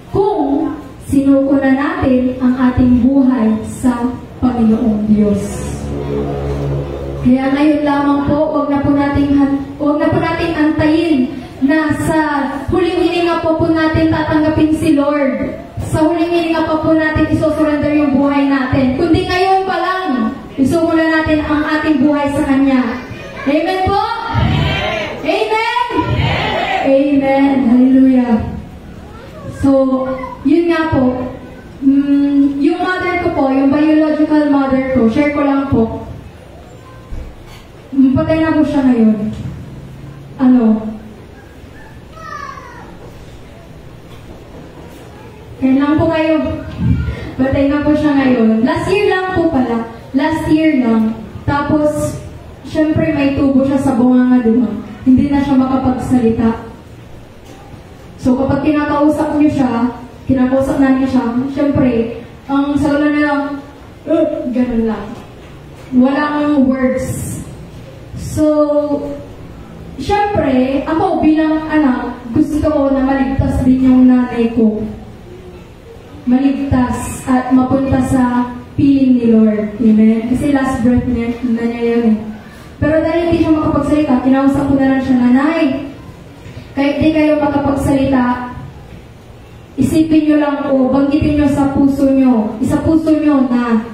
Kung sinuko na natin ang ating buhay sa Panginoong Diyos. Kaya ngayon lamang po, huwag na po nating antayin na sa huling hininga po natin tatanggapin si Lord. Sa huling hininga po natin isusurrender yung buhay natin. Kundi ngayon pa lang, isumula natin ang ating buhay sa Kanya. Amen po? Amen? Amen. Hallelujah. So, yun nga po. Yung mother ko po, yung biological mother ko, share ko lang po. Patay na po siya ngayon. Kaya lang po kayo. Patay na po siya ngayon. Last year lang po pala. Last year lang. Tapos, syempre may tubo siya sa bunganga diba? Hindi na siya makapagsalita. So, kapag kinakausap namin siya, syempre, ang salunan na lang, ganun lang. Walang words. So, syempre, ako bilang anak, gusto ko na maligtas din yung nanay ko. Maligtas at mapunta sa piling ni Lord. Amen? Kasi last breath na niya yun eh. Pero dahil hindi siya makapagsalita, kinausap ko na lang siya, Nanay, kahit di kayo makapagsalita, isipin nyo lang po, banggitin nyo sa puso nyo, na,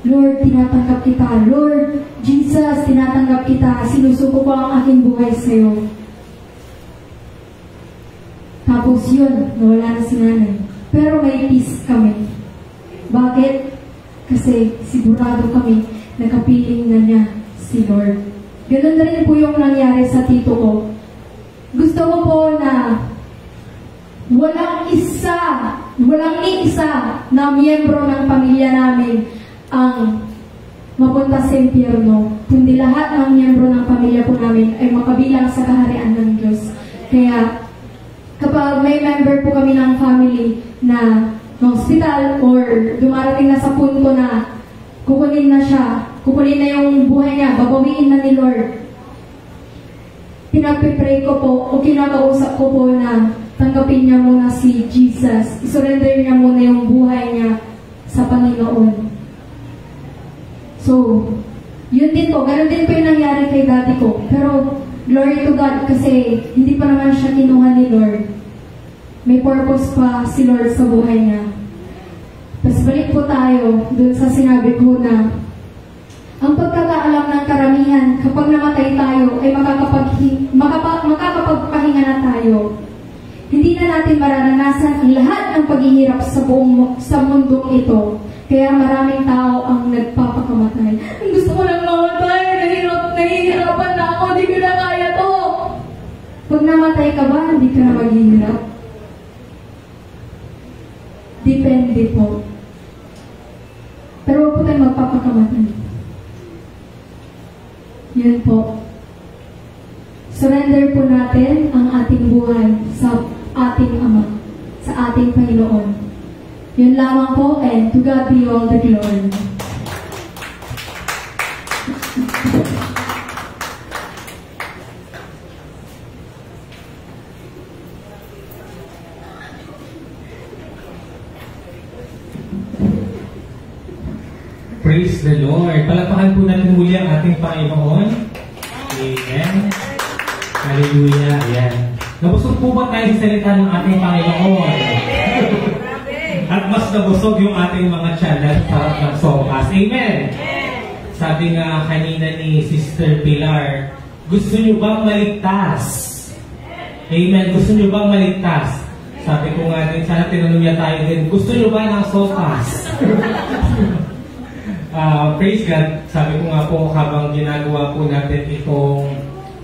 Lord, tinatanggap kita. Lord, Jesus, tinatanggap kita. Sinusuko ko ang aking buhay sa'yo. Tapos yun, nawala na si nanay. Pero may peace kami. Bakit? Kasi sigurado kami, nakapiling na niya si Lord. Ganun na rin po yung nangyari sa tito ko. Gusto ko po na walang ni isa na miyembro ng pamilya namin ang mapunta sa impyerno, kundi lahat ng miyembro ng pamilya po namin ay makabilang sa kaharian ng Diyos. Kaya, kapag may member po kami ng family na hospital or dumarating na sa punto na kukunin na yung buhay niya, babawiin na ni Lord, pinagpipray ko po o kinakausap ko po na tanggapin niya muna si Jesus, isurrender niya muna yung buhay niya sa Panginoon. So, yun din po, ganun din po yung nangyari kay daddy ko. Pero, glory to God, kasi hindi pa naman siya kinuha ni Lord. May purpose pa si Lord sa buhay niya. Tapos balik po tayo dun sa sinabi ko na ang pagkakaalam ng karamihan, kapag namatay tayo, ay makakapagpahinga na tayo. Hindi na natin mararanasan ang lahat ng paghihirap sa mundong ito. Kaya maraming tao ang nagpapakamatay. Gusto ko lang mamatay, nahihirapan na ako, hindi ko na kaya to. Pag namatay ka ba, hindi ka na maghihirap? Depende po. Pero huwag po tayo magpapakamatay. Yun po. Surrender po natin ang ating buhay sa ating Ama, sa ating Panginoon. Yun lamang po, and to God be all the glory. Praise the Lord. Palapakan po natin muli ang ating Panginoon. Amen. Hallelujah. Ayan. Nabusog po ba tayo sa salita ng ating Panginoon? At mas nabusog yung ating mga channel para mag-sopas. Amen. Sabi nga kanina ni Sister Pilar, gusto nyo bang maligtas? Amen. Gusto nyo bang maligtas? Sabi ko nga din, sana tinanong niya tayo din, gusto nyo ba ng sopas? Praise God. Sabi ko nga po, habang ginagawa po natin itong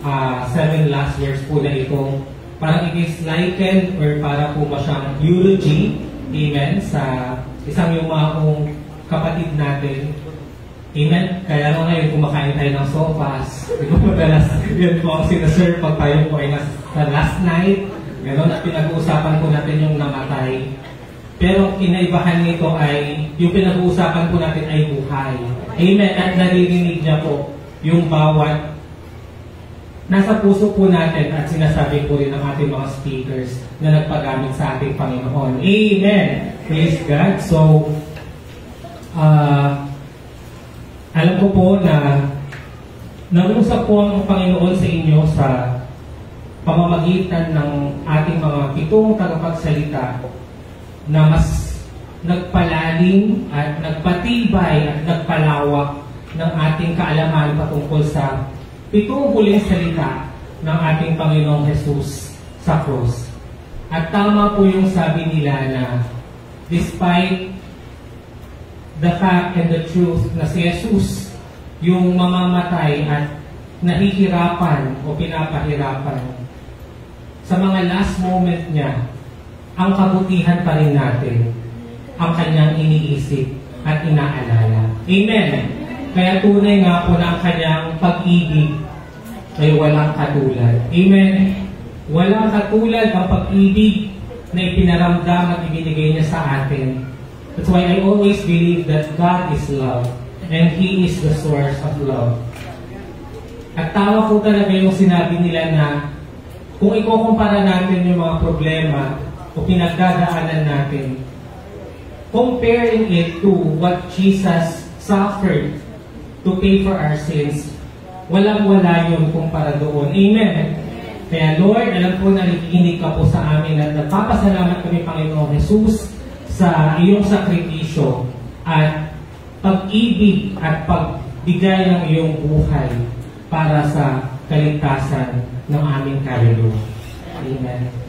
7 last years po na ito, parang it is likened or para po masyang eulogy, amen, sa isang yumaong kapatid natin. Amen. Kaya nga ngayon kumakain tayo ng sopas. Ito madalas, yun po ang sinaserve pag tayo po ay sa last night. Ganon, at pinag-uusapan po natin yung namatay. Pero kinaibahan nito ay, yung pinag-uusapan po natin ay buhay. Amen. At naririnig niya po yung bawat nasa puso po natin at sinasabi po rin ng ating mga speakers na nagpagamit sa ating Panginoon. Amen. Praise God. So, alam ko po na nag-usap po ang Panginoon sa inyo sa pamamagitan ng ating mga 7 tagapagsalita na mas nagpalalim at nagpatibay at nagpalawak ng ating kaalaman patungkol sa 7 huling salita ng ating Panginoong Jesus sa cross. At tama po yung sabi nila na despite the fact and the truth na si Jesus yung mamamatay at nahihirapan o pinapahirapan, sa mga last moment niya, ang kabutihan pa rin natin ang kanyang iniisip at inaalala. Amen. Kaya tunay nga po na ang kanyang pag-ibig ay walang katulad. Amen. Walang katulad ang pag-ibig na ipinaramdam at ibinigay niya sa atin. That's why I always believe that God is love and He is the source of love. At tama po talaga yung sinabi nila na kung ikukumpara natin yung mga problema o pinagdadaanan natin, comparing it to what Jesus suffered to pay for our sins, walang-wala yun kumpara doon. Amen. Kaya Lord, alam po na nakikinig ka po sa amin at nagpapasalamat kami, Panginoong Jesus, sa iyong sakripisyo at pag-ibig at pagbigay ng iyong buhay para sa kaligtasan ng aming kaluluwa. Amen.